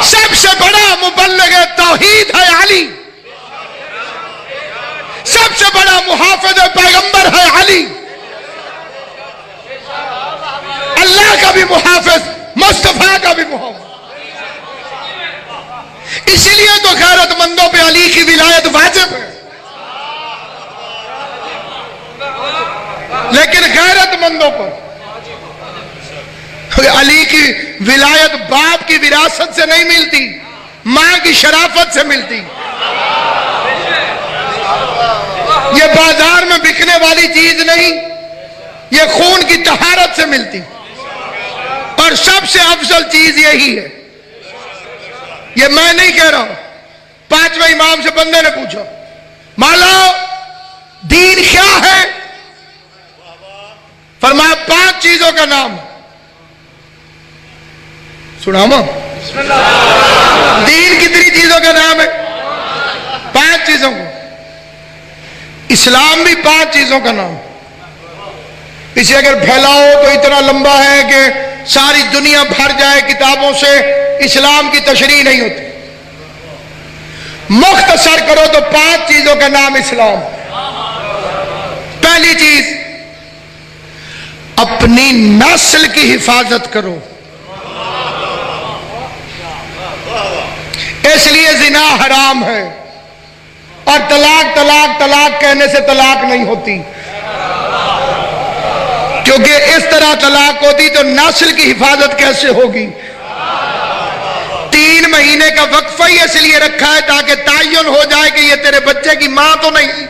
[SPEAKER 1] سب سے بڑا مبلغ توحید ہے علی، سب سے بڑا محافظ پیغمبر ہے علی، اللہ کا بھی محافظ، مصطفیٰ کا بھی محافظ۔ اسی لیے تو غیرت مندوں پہ علی کی ولایت واجب ہے، لیکن غیرت مندوں پر علی کی ولایت باپ کی وراثت سے نہیں ملتی، ماں کی شرافت سے ملتی، یہ بازار میں بکنے والی چیز نہیں، یہ خون کی طہارت سے ملتی، اور سب سے افضل چیز یہی ہے۔ یہ میں نہیں کہہ رہا ہوں، پانچویں امام سے بندے نے پوچھا، مولا دین کیا ہے؟ فرمایا 5 چیزوں کا نام۔ سناما دین کتنی چیزوں کا نام ہے؟ 5 چیزوں کو۔ اسلام بھی 5 چیزوں کا نام۔ اسے اگر پھیلاؤ تو اتنا لمبا ہے کہ ساری دنیا بھر جائے کتابوں سے، اسلام کی تشریح نہیں ہوتی۔ مختصر کرو تو 5 چیزوں کا نام اسلام۔ پہلی چیز، اپنی نسل کی حفاظت کرو، اس لیے زنا حرام ہے، اور طلاق طلاق طلاق کہنے سے طلاق نہیں ہوتی، کیونکہ اس طرح طلاق ہوتی تو نسل کی حفاظت کیسے ہوگی؟ 3 مہینے کا وقفہ ہی اس لیے رکھا ہے تاکہ تعین ہو جائے کہ یہ تیرے بچے کی ماں تو نہیں۔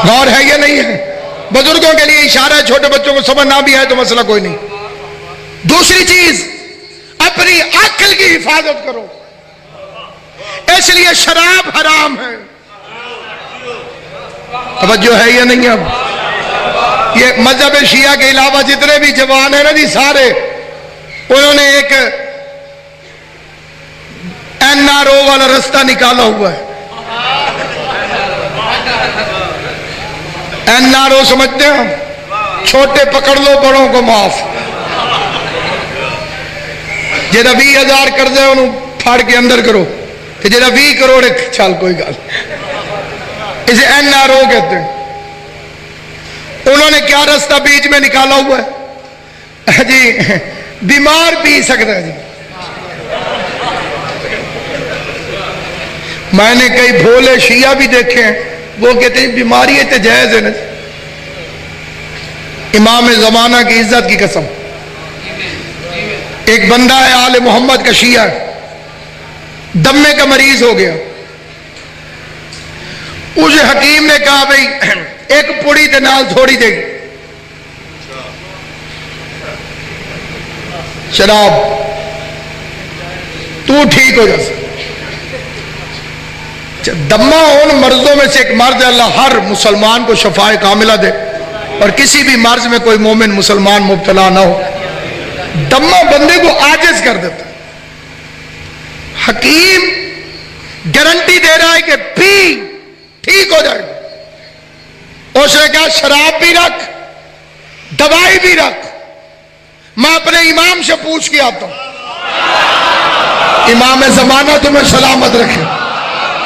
[SPEAKER 1] غور ہے یہ نہیں ہے؟ بزرگوں کے لیے اشارہ ہے، چھوٹے بچوں کو سمجھ نہ بھی آئے تو مسئلہ کوئی نہیں۔ دوسری چیز، اپنی عقل کی حفاظت کرو، اس لیے شراب حرام ہے۔ توجہ ہے یا نہیں؟ اب یہ مذہب شیعہ کے علاوہ جتنے بھی جوان ہیں نا جی، سارے انہوں نے ایک NRO والا رستہ نکالا ہوا ہے۔ NRO سمجھتے ہیں ہم؟ چھوٹے پکڑ لو، بڑوں کو معاف۔ جہاں 20,000 قرض ہے انہوں پھاڑ کے اندر کرو، جہاں 20 کروڑ چل کوئی گل، اسے NRO کہتے ہیں۔ انہوں نے کیا رستہ بیچ میں نکالا ہوا ہے جی؟ بیمار پی سکتا ہے جی۔ میں نے کئی بھولے شیعہ بھی دیکھے ہیں، وہ کہتے ہیں بیماری ہے تو جائز ہے نا۔ امام زمانہ کی عزت کی قسم، ایک بندہ ہے آل محمد کا شیعہ، دمے کا مریض ہو گیا، اسے حکیم نے کہا بھئی ایک پوڑی تے نال تھوڑی دے شراب، تو ٹھیک ہو جائے۔ دمہ ان مرضوں میں سے ایک مرض ہے، اللہ ہر مسلمان کو شفاء کاملہ دے اور کسی بھی مرض میں کوئی مومن مسلمان مبتلا نہ ہو۔ دمہ بندے کو عاجز کر دیتا، حکیم گارنٹی دے رہا ہے کہ پی ٹھیک ہو جائے گا۔ اس نے کہا شراب بھی رکھ، دوائی بھی رکھ، میں اپنے امام سے پوچھ کے آتا ہوں، امام زمانہ تمہیں سلامت رکھے،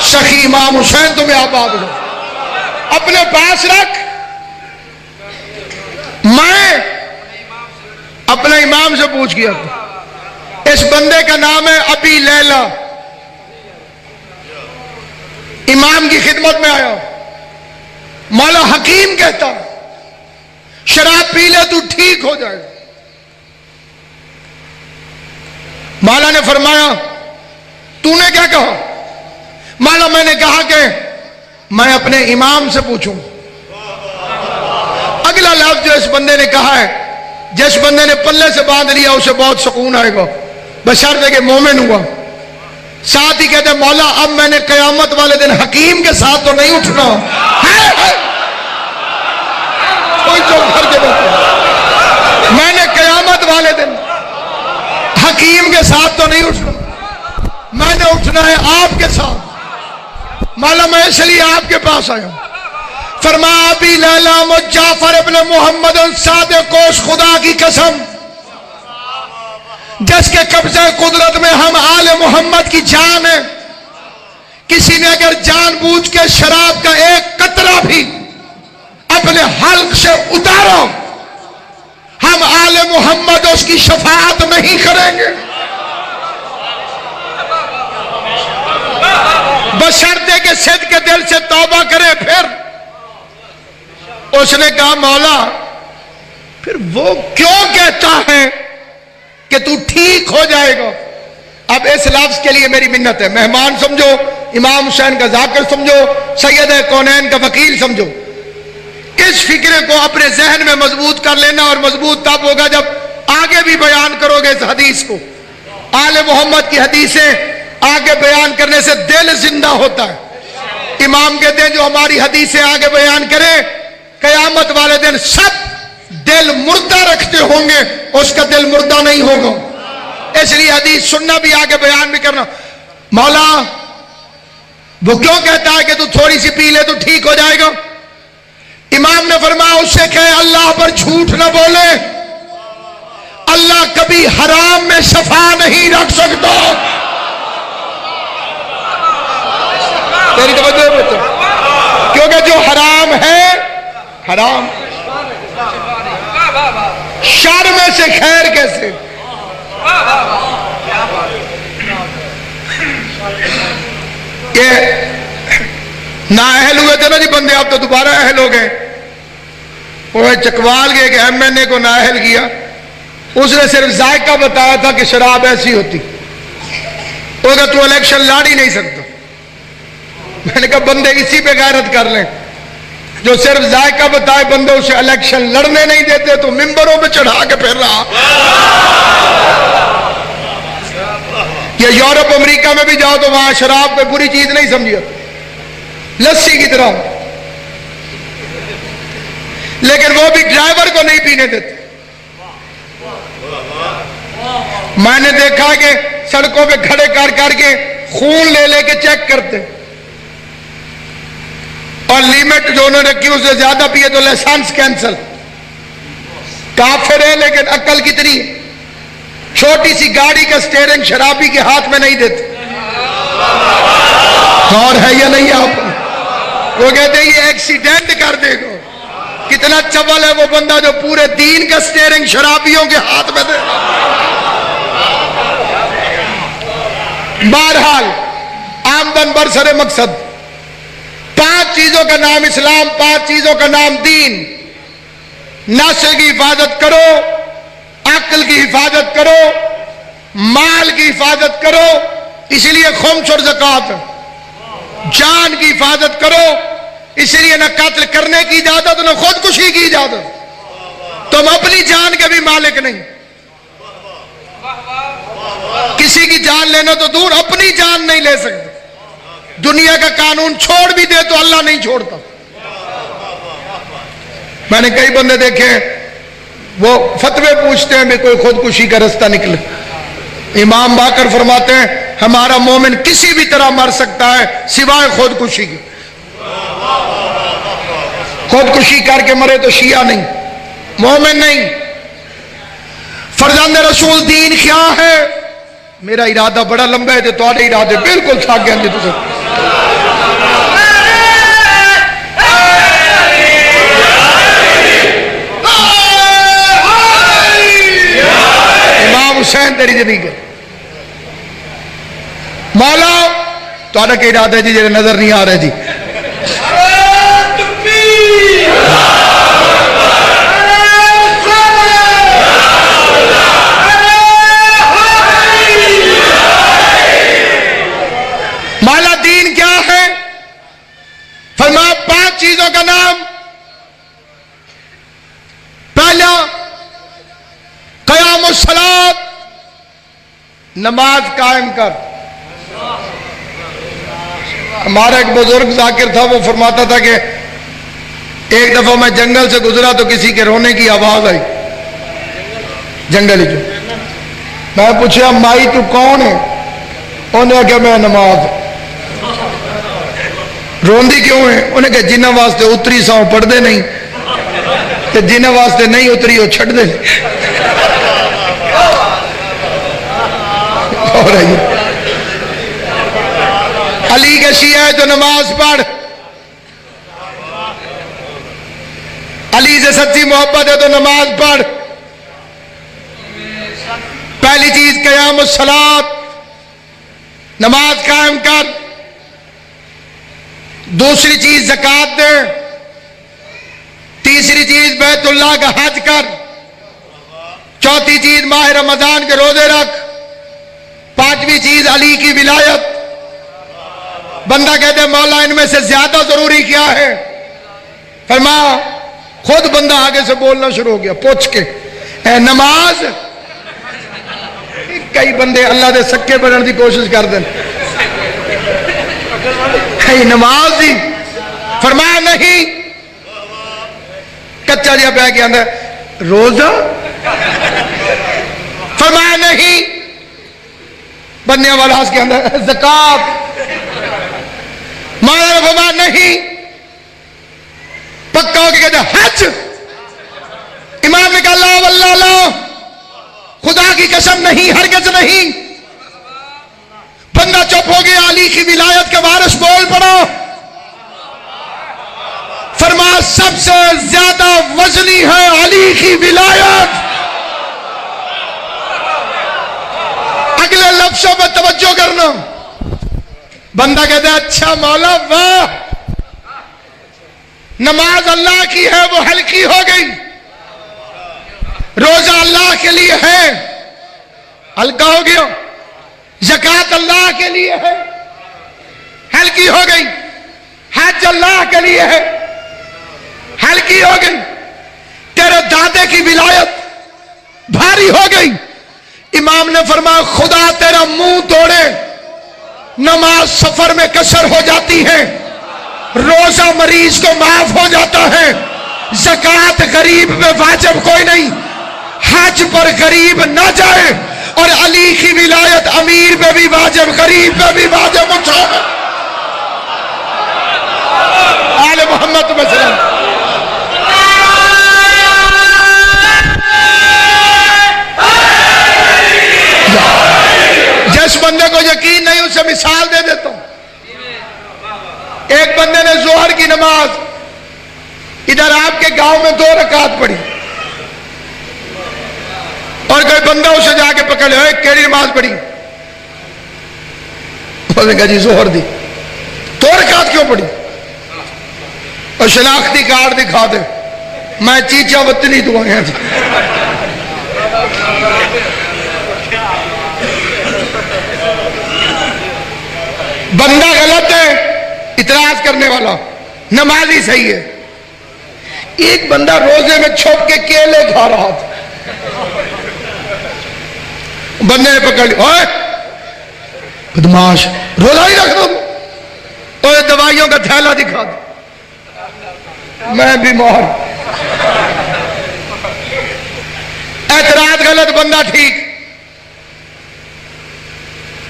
[SPEAKER 1] سخی امام حسین تمہیں آباد ہو، اپنے پاس رکھ، میں اپنے امام سے پوچھ کے آتا ہوں۔ اس بندے کا نام ہے ابی لیلا، امام کی خدمت میں آیا، مولا حکیم کہتا شراب پی لے تو ٹھیک ہو جائے گا۔ مولا نے فرمایا تو نے کیا کہا؟ مولا میں نے کہا کہ میں اپنے امام سے پوچھوں. اگلا لفظ جو اس بندے نے کہا ہے، جس بندے نے پلے سے باندھ لیا اسے بہت سکون آئے گا بشرطے کہ مومن ہوا. ساتھ ہی کہتے مولا اب میں نے قیامت والے دن حکیم کے ساتھ تو نہیں اٹھنا. کوئی چوک کر کے بیٹھے، میں نے قیامت والے دن حکیم کے ساتھ تو نہیں اٹھنا، میں نے اٹھنا ہے آپ کے ساتھ. مولا میں اس لیے آپ کے پاس آیا ہوں. فرمایا ابی لیلام جعفر ابن محمد صادق کوش، خدا کی قسم جس کے قبضہ قدرت میں ہم آل محمد کی جان ہے، کسی نے اگر جان بوجھ کے شراب کا ایک قطرہ بھی اپنے حلق سے اتارو، ہم آل محمد اس کی شفاعت نہیں کریں گے بشرطے کہ صدق کے دل سے توبہ کرے. پھر اس نے کہا مولا پھر وہ کیوں کہتا ہے کہ تو ٹھیک ہو جائے گا؟ اب اس لفظ کے لیے میری منت ہے، مہمان سمجھو، امام حسین کا ذاکر سمجھو، سید کونین کا وکیل سمجھو. اس فکرے کو اپنے ذہن میں مضبوط کر لینا، اور مضبوط تب ہوگا جب آگے بھی بیان کرو گے اس حدیث کو. آل محمد کی حدیثیں آگے بیان کرنے سے دل زندہ ہوتا ہے. امام کہتے ہیں جو ہماری حدیثیں آگے بیان کرے قیامت والے دن سب دل مردہ رکھتے ہوں گے، اس کا دل مردہ نہیں ہوگا. اس لیے حدیث سننا بھی آگے بیان بھی کرنا. مولا وہ کیوں کہتا ہے کہ تو تھوڑی سی پی لے تو ٹھیک ہو جائے گا؟ امام نے فرمایا اس سے کہے اللہ پر جھوٹ نہ بولے، اللہ کبھی حرام میں شفا نہیں رکھ سکتا. تیری توجہ ہے کیونکہ جو حرام ہے، حرام شر میں سے خیر کیسے؟ کہ نااہل ہوئے تھے نا جی بندے، اب تو دوبارہ اہل ہو گئے. وہ چکوال گئے کہ ایم این اے کو نااہل کیا، اس نے صرف ذائقہ بتایا تھا کہ شراب ایسی ہوتی. وہ کہا تو الیکشن لڑ ہی نہیں سکتا. میں نے کہا بندے اسی پہ غیرت کر لیں، جو صرف ذائقہ بتائے بندے اسے الیکشن لڑنے نہیں دیتے تو ممبروں پہ چڑھا کے پھر رہا. یہ یورپ امریکہ میں بھی جاؤ تو وہاں شراب پہ بری چیز نہیں سمجھیا، لسی کی طرح، لیکن وہ بھی ڈرائیور کو نہیں پینے دیتے. میں نے دیکھا کہ سڑکوں پہ کھڑے کر کے خون لے کے چیک کرتے، اور لیمٹ جو انہوں نے رکھی اس سے زیادہ پیے تو لائسنس کینسل. کافر ہے لیکن عقل کتنی ہے. چھوٹی سی گاڑی کا سٹیئرنگ شرابی کے ہاتھ میں نہیں دیتے. اور ہے یا نہیں آپ؟ وہ کہتے ہیں یہ ایکسیڈنٹ کر دے گا. کتنا چول ہے وہ بندہ جو پورے دین کا سٹیئرنگ شرابیوں کے ہاتھ میں دے. بہرحال آمدن برسر مقصد، 5 چیزوں کا نام اسلام، 5 چیزوں کا نام دین. نسل کی حفاظت کرو، عقل کی حفاظت کرو، مال کی حفاظت کرو، اسی لیے خمس اور زکوٰۃ. جان کی حفاظت کرو، اسی لیے نہ قتل کرنے کی اجازت نہ خودکشی کی اجازت. تم اپنی جان کے بھی مالک نہیں. کسی کی جان لینا تو دور، اپنی جان نہیں لے سکتے. دنیا کا قانون چھوڑ بھی دے تو اللہ نہیں چھوڑتا. میں نے کئی بندے دیکھے وہ فتوے پوچھتے ہیں بھی کوئی خودکشی کا رستہ نکلے. امام باقر فرماتے ہیں ہمارا مومن کسی بھی طرح مر سکتا ہے سوائے خودکشی کی. خودکشی کر کے مرے تو شیعہ نہیں، مومن نہیں. فرزند رسول دین کیا ہے؟ میرا ارادہ بڑا لمبا ہے تو تھوڑے ارادے بالکل تھک گئے جی. تجھے امام حسین تیری جدید مولا تھوڑا کہ ارادہ ہے جی جیسے نظر نہیں آ رہے جی. الصلاۃ، نماز قائم کر۔ ہمارا ایک بزرگ ذاکر تھا، وہ فرماتا تھا کہ ایک دفعہ میں جنگل سے گزرا تو کسی کے رونے کی آواز آئی، جنگل جو میں پوچھا مائی تو کون ہے؟ انہوں نے کہا میں نماز۔ روندی کیوں ہے؟ انہیں کہا جنہ واسطے اتری سو پڑھ دے نہیں، کہ جنہ واسطے نہیں اتری وہ چھڑ دے۔ اور علی کے شیعہ ہے تو نماز پڑھ، علی سے سچی محبت ہے تو نماز پڑھ۔ پہلی چیز قیام الصلاۃ، نماز قائم کر۔ دوسری چیز زکوٰۃ دے۔ تیسری چیز بیت اللہ کا حج کر۔ چوتھی چیز ماہ رمضان کے روزے رکھ۔ پانچویں چیز علی کی ولایت۔ بندہ کہتے ہیں مولا ان میں سے زیادہ ضروری کیا ہے؟ فرمایا خود بندہ آگے سے بولنا شروع ہو گیا پوچھ کے، اے نماز۔ کئی بندے اللہ دے سکے بننے کی کوشش کر دیں، کئی نماز دی۔ فرمایا نہیں، کچا جہا پہ کے اندر روزہ۔ فرمایا نہیں، بندے والا ہنس کے اندر زکوٰۃ۔ مولا نے فرمایا نہیں، پکا ہو کے کہتے حج۔ امام نے کہا لا واللہ لا، خدا کی قسم نہیں، ہرگز نہیں۔ بندہ چپ ہو گیا، علی کی ولایت کے وارث بول پڑا۔ فرمایا سب سے زیادہ وزنی ہے علی کی ولایت۔ اگلے لفظوں میں توجہ کرنا۔ بندہ کہتا ہے اچھا مولا واہ، نماز اللہ کی ہے وہ ہلکی ہو گئی، روزہ اللہ کے لیے ہے ہلکا ہو گیا، زکوٰۃ اللہ کے لیے ہے ہلکی ہو گئی، حج اللہ کے لیے ہے ہلکی ہو گئی، تیرے دادے کی ولایت بھاری ہو گئی۔ امام نے فرمایا خدا تیرا منہ توڑے، نماز سفر میں کثر ہو جاتی ہے، روزہ مریض کو معاف ہو جاتا ہے، زکوٰۃ غریب میں واجب کوئی نہیں، حج پر غریب نہ جائے، اور علی کی ولایت امیر پہ بھی واجب، غریب پہ بھی واجب۔ اٹھو آل محمد وسلم۔ جس بندے کو یقین نہیں اسے مثال دے دیتا ہوں۔ ایک بندے نے ظہر کی نماز ادھر آپ کے گاؤں میں 2 رکعت پڑھی، اور کوئی بندہ اسے جا کے پکڑ لے، کیڑی نماز پڑھی؟ اس نے کہا جی ظہر دی۔ 2 رکعت کیوں پڑھی؟ اور شناختی کارڈ دکھا دے، میں چیچا وطنی تو آیا جی۔ بندہ غلط ہے، اعتراض کرنے والا، نمازی صحیح ہے۔ ایک بندہ روزے میں چھپ کے کیلے کھا رہا تھا، بندے نے پکڑ لیا، اوے بدماش روزہ ہی رکھ دو، اور دوائیوں کا تھیلا دکھا دو، میں بیمار۔ اعتراض غلط، بندہ ٹھیک۔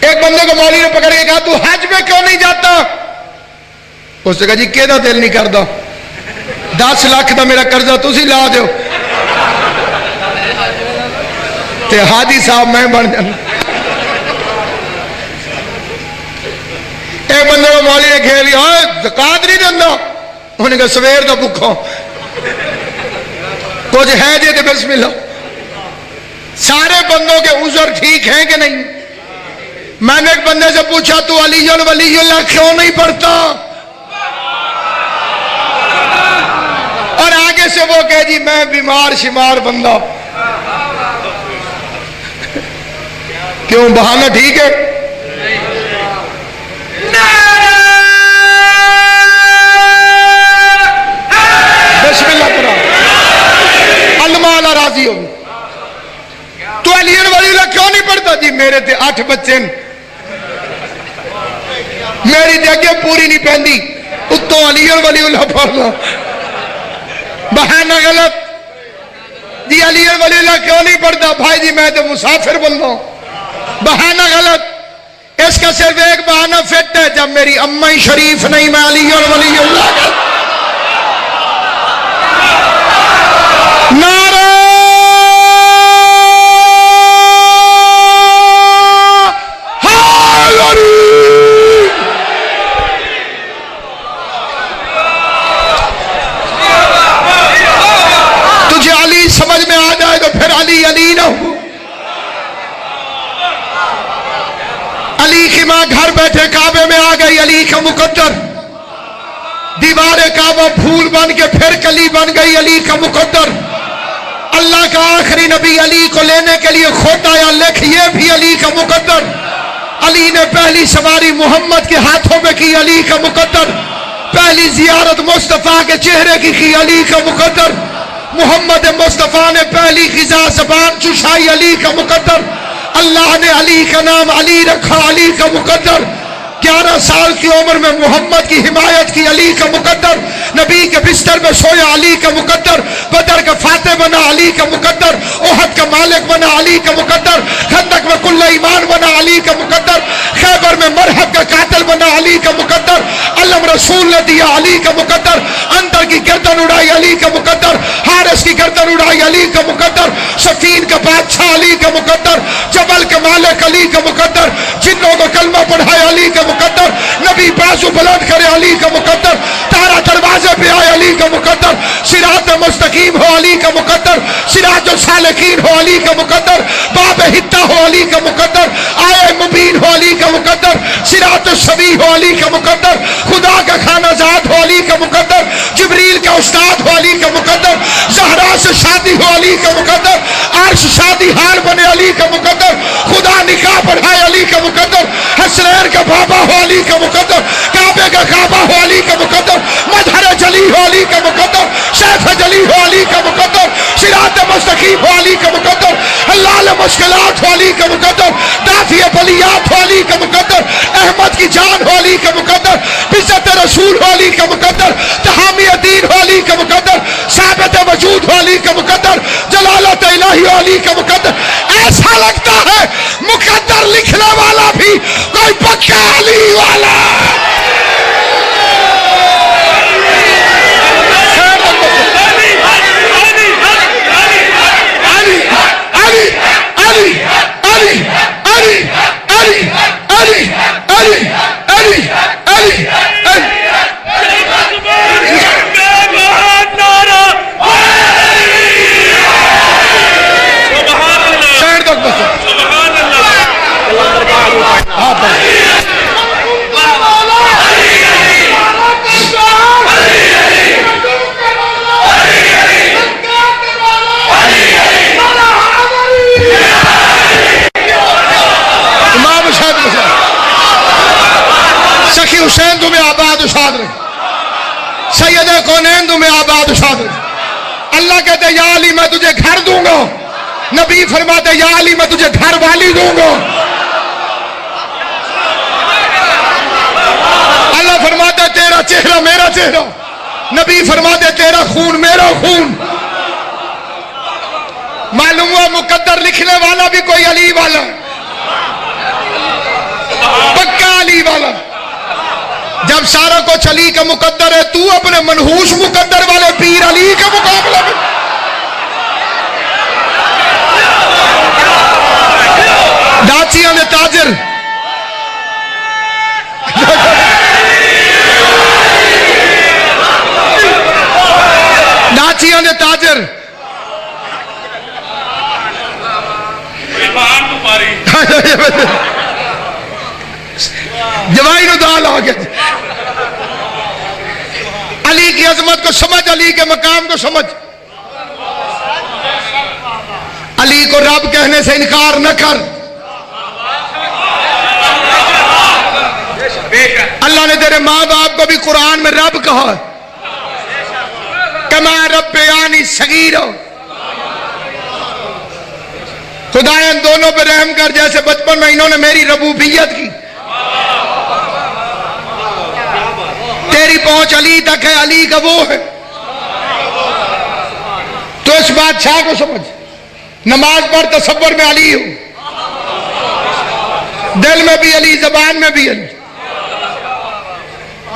[SPEAKER 1] ایک بندے کو مولوی نے پکڑ کے کہا تو حج میں کیوں نہیں جاتا؟ اس نے کہا جی کہدا دل نہیں کردا، 10 لاکھ دا میرا قرضہ تسی لا دیو تے حاجی صاحب میں بن جانا۔ ایک بندے کو مولوی نے گھیر لیا، زکات نہیں دیندا، انہوں نے کہا سویر دا بھکھا، کچھ ہے جی تے بسم اللہ۔ سارے بندوں کے عذر ٹھیک ہیں کہ نہیں؟ میں نے ایک بندے سے پوچھا تو علی ولی اللہ کیوں نہیں پڑھتا؟ اور آگے سے وہ کہے جی میں بیمار شمار بندہ۔ کیوں بہانہ ٹھیک ہے؟ بسم اللہ کرا، علماء اللہ راضی ہوگی۔ تو علی ولی اللہ کیوں نہیں پڑھتا؟ جی میرے تے 8 بچے میری تے اگے پوری نہیں پہندی، اتوں علی ولی اللہ پڑھنا بہانہ غلط۔ جی علی ولی اللہ کیوں نہیں پڑھتا؟ بھائی جی میں تو مسافر بندہ ہوں، بہانہ غلط۔ اس کا صرف ایک بہانہ فٹ ہے، جب میری اماں شریف نہیں میں علی ولی اللہ کا نعرہ تجھے علی سمجھ میں آ جائے تو پھر علی علی نہ ہو۔ علی کی ماں گھر بیٹھے کعبے میں آ گئی، علی کا مقدر دیوار کعبہ پھول بن کے پھر کلی بن گئی، علی کا مقدر۔ اللہ کا آخری نبی علی کو لینے کے لیے خود آیا، لکھ یہ بھی علی کا مقدر۔ علی نے پہلی سواری محمد کے ہاتھوں میں کی، علی کا مقدر۔ پہلی زیارت مصطفیٰ کے چہرے کی علی کا مقدر۔ محمد مصطفیٰ نے پہلی غذا زبان چشائی، علی کا مقدر۔ اللہ نے علی کا نام علی رکھا، علی کا مقدر۔ 11 سال کی عمر میں محمد کی حمایت کی، علی کا مقدر۔ نبی کے بستر میں سویا، علی کا مقدر۔ بدر کا فاتح بنا، علی کا مقدر۔ احد کا مالک بنا، علی کا مقدر۔ خندق میں کل ایمان بنا، علی کا مقدر۔ خیبر میں مرحب کا قاتل بنا، علی کا مقدر۔ علم رسول نے دیا، علی کا مقدر۔ اندر کی گردن اڑائی، علی کا مقدر۔ حارث کی گردن اڑائی، علی کا مقدر۔ سفین کا بادشاہ، علی کا مقدر۔ جبل کا مالک، علی کا مقدر۔ جنوں کو کلمہ پڑھایا، علی کا مقدر۔ نبی بازو بلند کرے، علی کا مقدر۔ تارا دروازے پہ آئے، علی کا مقدر۔ صراط مستقیم ہو، علی کا مقدر۔ صراط السالکین ہو، علی کا مقدر۔ باب حتہ ہو، علی کا مقدر۔ آئے مبین ہو، علی کا مقدر۔ صراط السوی ہو، علی کا مقدر۔ خدا کا خانہ زاد ہو، علی کا مقدر۔ جبریل کا استاد ہو، علی کا مقدر۔ زہرا سے شادی ہو، علی کا مقدر۔ عرش شادی حال بنے، علی کا مقدر۔ خدا نکاح پڑھائے، علی کا مقدر۔ حسنین کا بابا ہو، علی کا مقدر۔ کعبے کا کعبہ ہو، علی کا مقدر۔ مظہر جلی ہو، علی کا مقدر۔ شیخ جلی ہو، علی کا مقدر۔ صراط مستقیم ہو، علی کا مقدر۔ حلال مشکلات ہو، علی کا مقدر۔ دافع بلیات ہو، علی کا مقدر۔ احمد کی جان ہو، علی کا مقدر۔ عزت رسول ہو، علی کا مقدر۔ تحامی دین ہو، علی کا مقدر۔ ثابت وجود ہو، علی کا مقدر۔ جلالت الہی ہو، علی کا مقدر۔ ایسا لگتا ہے مقدر لکھنے والا بھی کوئی پکا علی والا۔ حسین تمہیں آباد اشاد رہے، سید کونین تمہیں آباد اشاد رہے۔ اللہ کہتے یا علی میں تجھے گھر دوں گا، نبی فرماتے یا علی میں تجھے گھر والی دوں گا۔ اللہ فرماتے تیرا چہرہ میرا چہرہ، نبی فرماتے تیرا خون میرا خون۔ معلوم ہوا مقدر لکھنے والا بھی کوئی علی والا، پکا علی والا۔ جب سارا کچھ علی کا مقدر ہے، تو اپنے منحوس مقدر والے پیر علی کا مقابلہ میں ڈاچیاں نے تاجر ڈاچیاں نے تاجر جوائی نو دال آ گیا۔ علی کی عظمت کو سمجھ، علی کے مقام کو سمجھ۔ علی کو رب کہنے سے انکار نہ کر۔ اللہ نے تیرے ماں باپ کو بھی قرآن میں رب کہا، کما ربیانی صغیرا۔ خدایا ان دونوں پہ رحم کر، جیسے بچپن میں انہوں نے میری ربوبیت کی، تیری پہنچ علی تک ہے، علی کا وہ ہے، تو اس بادشاہ کو سمجھ، نماز پڑھ تصور میں علی ہو، دل میں بھی علی، زبان میں بھی علی،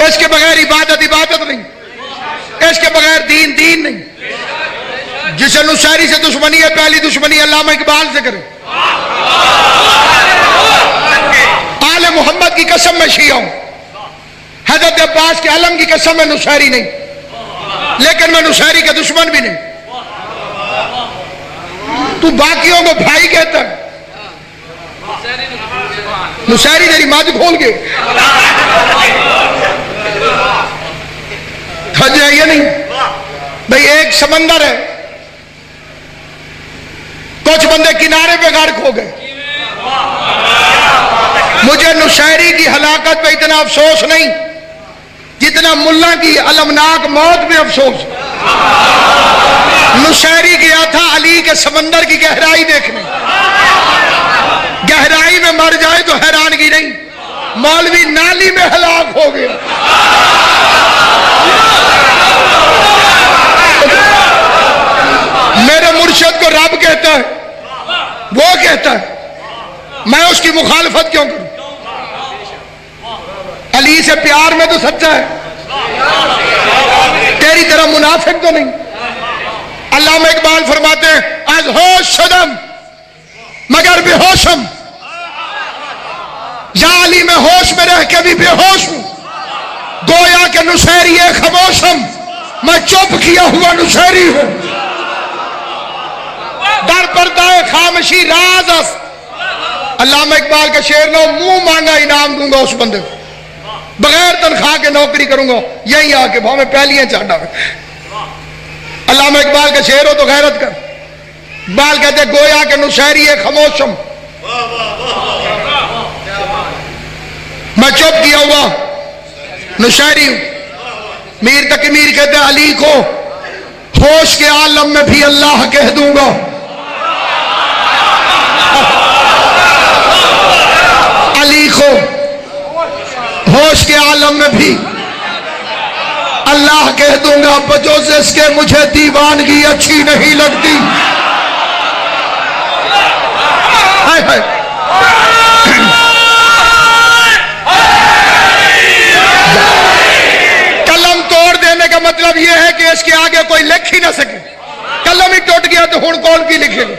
[SPEAKER 1] اس کے بغیر عبادت عبادت نہیں، اس کے بغیر دین دین نہیں۔ جسے نصیری سے دشمنی ہے، پہلی دشمنی علامہ اقبال سے کرے۔ آل محمد کی قسم میں شیعہ ہوں، حضرت عباس کے علم کی قسم میں نصیری نہیں، لیکن میں نصیری کا دشمن بھی نہیں۔ تو باقیوں کو بھائی کہتا ہے، نصیری تیری ماں کھول کے یہ نہیں بھئی، ایک سمندر ہے، کچھ بندے کنارے پہ غرق ہو گئے، مجھے نصیری کی ہلاکت پہ اتنا افسوس نہیں جتنا ملا کی المناک موت پہ افسوس۔ نصیری گیا تھا علی کے سمندر کی گہرائی دیکھنے، گہرائی میں مر جائے تو حیرانگی نہیں، مولوی نالی میں ہلاک ہو گیا۔ میرے مرشد کو رب کہتا ہے، وہ کہتا ہے، میں اس کی مخالفت کیوں کروں؟ علی سے پیار میں تو سچا ہے، تیری طرح منافق تو نہیں۔ علامہ اقبال فرماتے ہیں، از ہوش شدم مگر بے ہوشم، یا علی میں ہوش میں رہ کے بھی بے ہوش ہوں، گویا کہ نصیری خاموشم، میں چپ کیا ہوا نصیری ہوں، در پردہ خامشی راز است۔ علامہ اقبال کا شعر لو، منہ مانگا انعام دوں گا اس بندے کو، بغیر تنخواہ کے نوکری کروں گا، یہیں آ کے ہمیں پہلیاں چاٹا۔ علامہ اقبال کا شعر ہو تو غیرت کر۔ اقبال کہتے گویا کہ نصیری خاموشم، میں چپ کیا ہوا نصیری ہوں۔ میر تقی میر کہتے ہیں علی کو ہوش کے عالم میں بھی اللہ کہہ دوں گا، علی کو ہوش کے عالم میں بھی اللہ کہہ دوں گا، بجوز اس کے مجھے دیوانگی اچھی نہیں لگتی۔ ہائے ہائے، قلم توڑ دینے کا مطلب یہ ہے کہ اس کے آگے کوئی لکھ ہی نہ سکے، قلم ہی ٹوٹ گیا تو ہن کون کی لکھے گا؟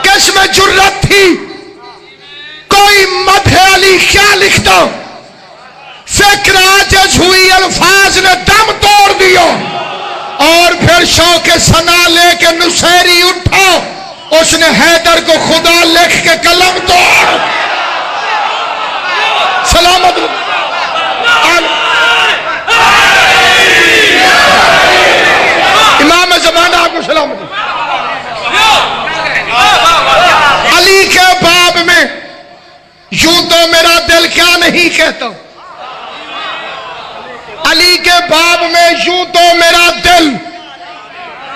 [SPEAKER 1] کس میں جرت تھی کوئی مدح علی کیا لکھتا، فکر عاجز ہوئی الفاظ نے دم توڑ دیا، اور پھر شوق ثنا لے کے نصیری اٹھا، اس نے حیدر کو خدا لکھ کے قلم توڑ۔ سلامت امام زمانہ آپ کو سلامت۔ علی کے باب میں یوں تو میرا دل کیا نہیں کہتا، علی کے باب میں یوں تو میرا دل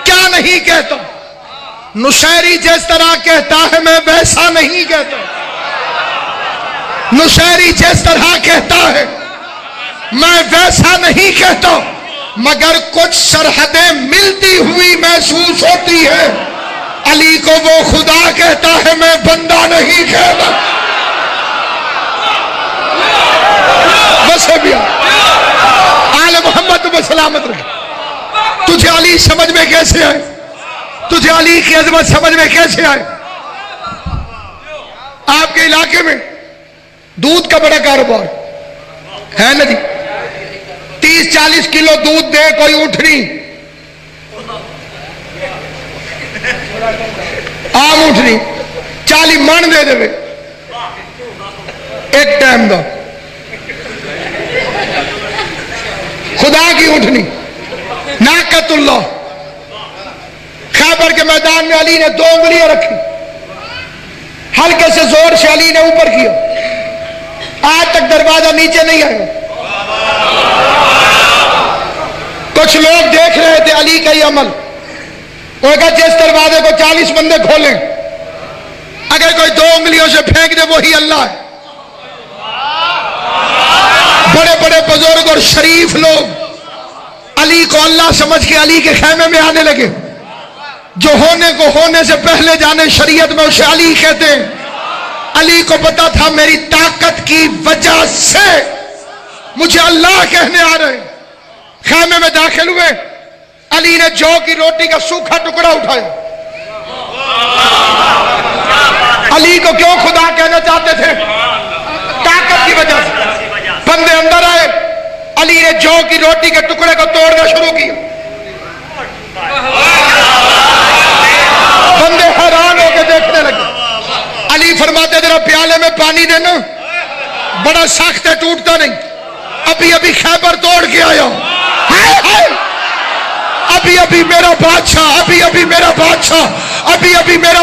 [SPEAKER 1] کیا نہیں کہتا، نصیری جس طرح کہتا ہے میں ویسا نہیں کہتا، نصیری جس طرح کہتا ہے میں ویسا نہیں کہتا، مگر کچھ سرحدیں ملتی ہوئی محسوس ہوتی ہے، علی کو وہ خدا کہتا ہے میں بندہ نہیں کہتا۔ بس ہو گیا، آل محمد تمہیں سلامت رکھے۔ تجھے علی سمجھ میں کیسے آئے؟ تجھے علی کی عظمت سمجھ میں کیسے آئے؟ آپ کے علاقے میں دودھ کا بڑا کاروبار ہے نا جی، 30-40 کلو دودھ دے کوئی اونٹنی، عام اونٹنی 40 من دے دے ایک ٹائم دا، خدا کی اونٹنی ناقۃ اللہ۔ خیبر کے میدان میں علی نے 2 انگلیاں رکھی، ہلکے سے زور سے علی نے اوپر کیا، آج تک دروازہ نیچے نہیں آیا۔ کچھ لوگ دیکھ رہے تھے علی کا یہ عمل، وہ کہا جس دروازے کو 40 بندے کھولیں، اگر کوئی 2 انگلیوں سے پھینک دے وہی اللہ ہے. بڑے بڑے بزرگ اور شریف لوگ علی کو اللہ سمجھ کے علی کے خیمے میں آنے لگے. جو ہونے کو ہونے سے پہلے جانے شریعت میں اسے علی کہتے ہیں. علی کو پتا تھا میری طاقت کی وجہ سے مجھے اللہ کہنے آ رہے. خیمے میں داخل ہوئے. علی نے جو کی روٹی کا سوکھا ٹکڑا اٹھایا. علی کو کیوں خدا کہنا چاہتے تھے؟ طاقت کی وجہ سے. بندے اندر آئے. علی نے جو کی روٹی کے ٹکڑے کو توڑنا شروع کیا. بندے حیران ہو کے دیکھنے لگے. علی فرماتے ذرا پیالے میں پانی دینا. بڑا سخت ہے, ٹوٹتا نہیں. ابھی ابھی خیبر توڑ کے آیا. ابھی ابھی میرا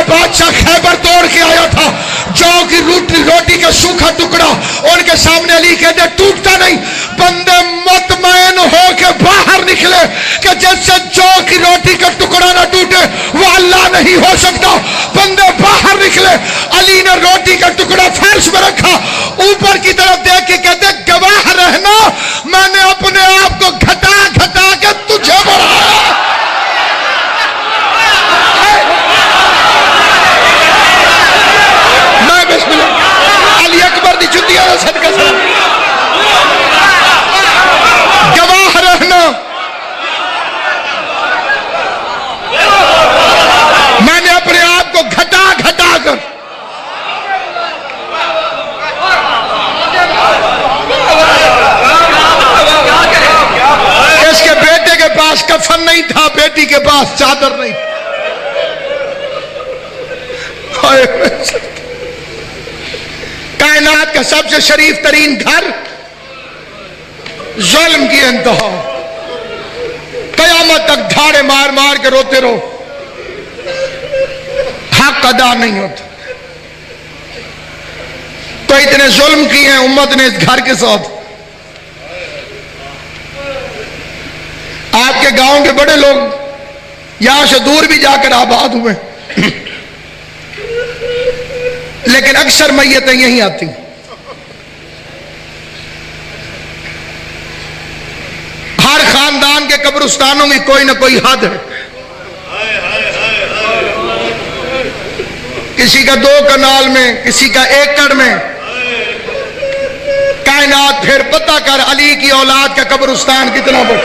[SPEAKER 1] بادشاہ خیبر توڑ کے آیا تھا. جو کی روٹی کا سوکھا ٹکڑا ان کے سامنے علی کہتے ٹوٹتا نہیں. بندے مطمئن ہو کے باہر نکلے کہ جس سے جو کی روٹی کا ٹکڑا نہ ٹوٹے وہ اللہ نہیں ہو سکتا. بندے باہر نکلے. علی نے روٹی کا ٹکڑا فرش میں رکھا. اوپر کی طرف دیکھ کے کہتے گواہ رہنا میں نے اپنے آپ کو گھٹا گھٹا کے تجھے بڑھایا. میں بسم اللہ علی اکبر دی جتیاں صدقہ سے گواہ رہنا میں نے اپنے آپ کو گھٹا گھٹا کر اس کے بیٹے کے پاس کفن نہیں تھا, بیٹی کے پاس چادر نہیں. کائنات کا سب سے شریف ترین گھر ظلم کی انتہا. قیامت تک دھاڑے مار مار کے روتے رہو, حق ادا نہیں ہوتا. تو اتنے ظلم کیے ہیں امت نے اس گھر کے ساتھ. آپ کے گاؤں کے بڑے لوگ یہاں سے دور بھی جا کر آباد ہوئے, لیکن اکثر میتیں یہیں آتی. ہر خاندان کے قبرستانوں میں کوئی نہ کوئی حد ہے. کسی کا 2 کنال میں, کسی کا 1 ایکڑ میں. کائنات پھر پتہ کر علی کی اولاد کا قبرستان کتنا بڑا.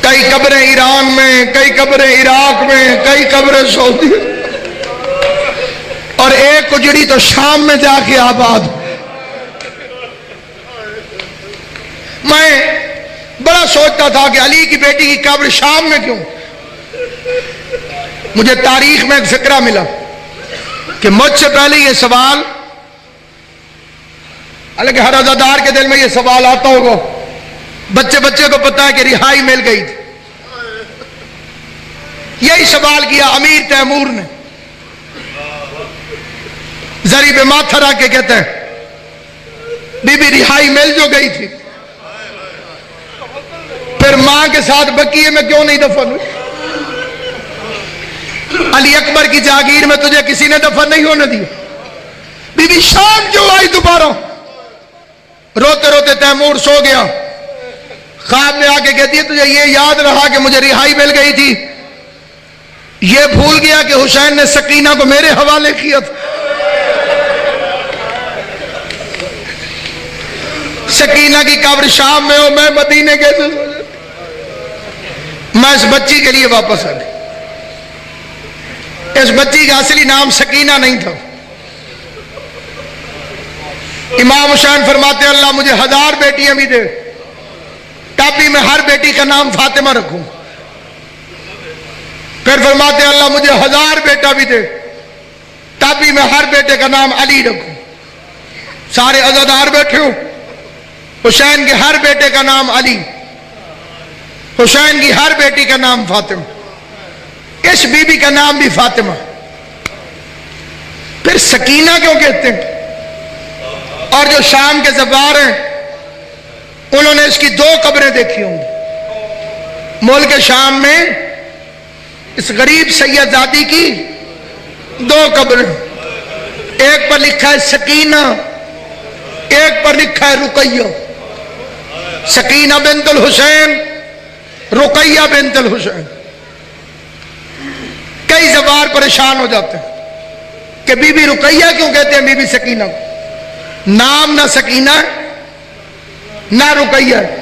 [SPEAKER 1] کئی قبریں ایران میں, کئی قبریں عراق میں, کئی قبریں سعودی, اور ایک اجڑی تو شام میں جا کے آباد. میں بڑا سوچتا تھا کہ علی کی بیٹی کی قبر شام میں کیوں. مجھے تاریخ میں ایک فکرہ ملا کہ مجھ سے پہلے یہ سوال, حالانکہ ہر عزادار کے دل میں یہ سوال آتا ہوگا, بچے کو پتا ہے کہ رہائی مل گئی تھی. یہی سوال کیا امیر تیمور نے. زری پہ ماتھا رکھ کے کہتے ہیں بی بی رہائی مل جو گئی تھی, پھر ماں کے ساتھ بقیے میں کیوں نہیں دفن ہوئی؟ علی اکبر کی جاگیر میں تجھے کسی نے دفن نہیں ہونے دیا. بی بی شام جو آئی دوبارہ. روتے روتے تیمور سو گیا. خواب میں آ کے کہتی ہے تجھے یہ یاد رہا کہ مجھے رہائی مل گئی تھی, یہ بھول گیا کہ حسین نے سکینہ کو میرے حوالے کیا تھا. سکینہ کی قبر شام میں ہو, میں مدینے کیسے سو جاتا. میں اس بچی کے لیے واپس آ گئی. اس بچی کا اصلی نام سکینہ نہیں تھا. امام حسین فرماتے اللہ مجھے 1000 بیٹیاں بھی دے, تب بھی میں ہر بیٹی کا نام فاطمہ رکھوں. پھر فرماتے اللہ مجھے 1000 بیٹا بھی دے, تب بھی میں ہر بیٹے کا نام علی رکھوں. سارے عزادار بیٹھے ہو. حسین کے ہر بیٹے کا نام علی, حسین کی ہر بیٹی کا نام فاطمہ, اس بی بی کا نام بھی فاطمہ. پھر سکینہ کیوں کہتے ہیں؟ اور جو شام کے زوار ہیں انہوں نے اس کی 2 قبریں دیکھی ہوں گی. ملک شام میں اس غریب سید زادی کی 2 قبریں، ایک پر لکھا ہے سکینہ، ایک پر لکھا ہے رقیہ۔ سکینہ بنت الحسین، رقیہ بنت الحسین۔ کئی زوار پریشان ہو جاتے ہیں کہ بی بی رقیہ کیوں کہتے ہیں بی بی سکینہ؟ نام نہ سکینہ ہے نہ رقیہ ہے۔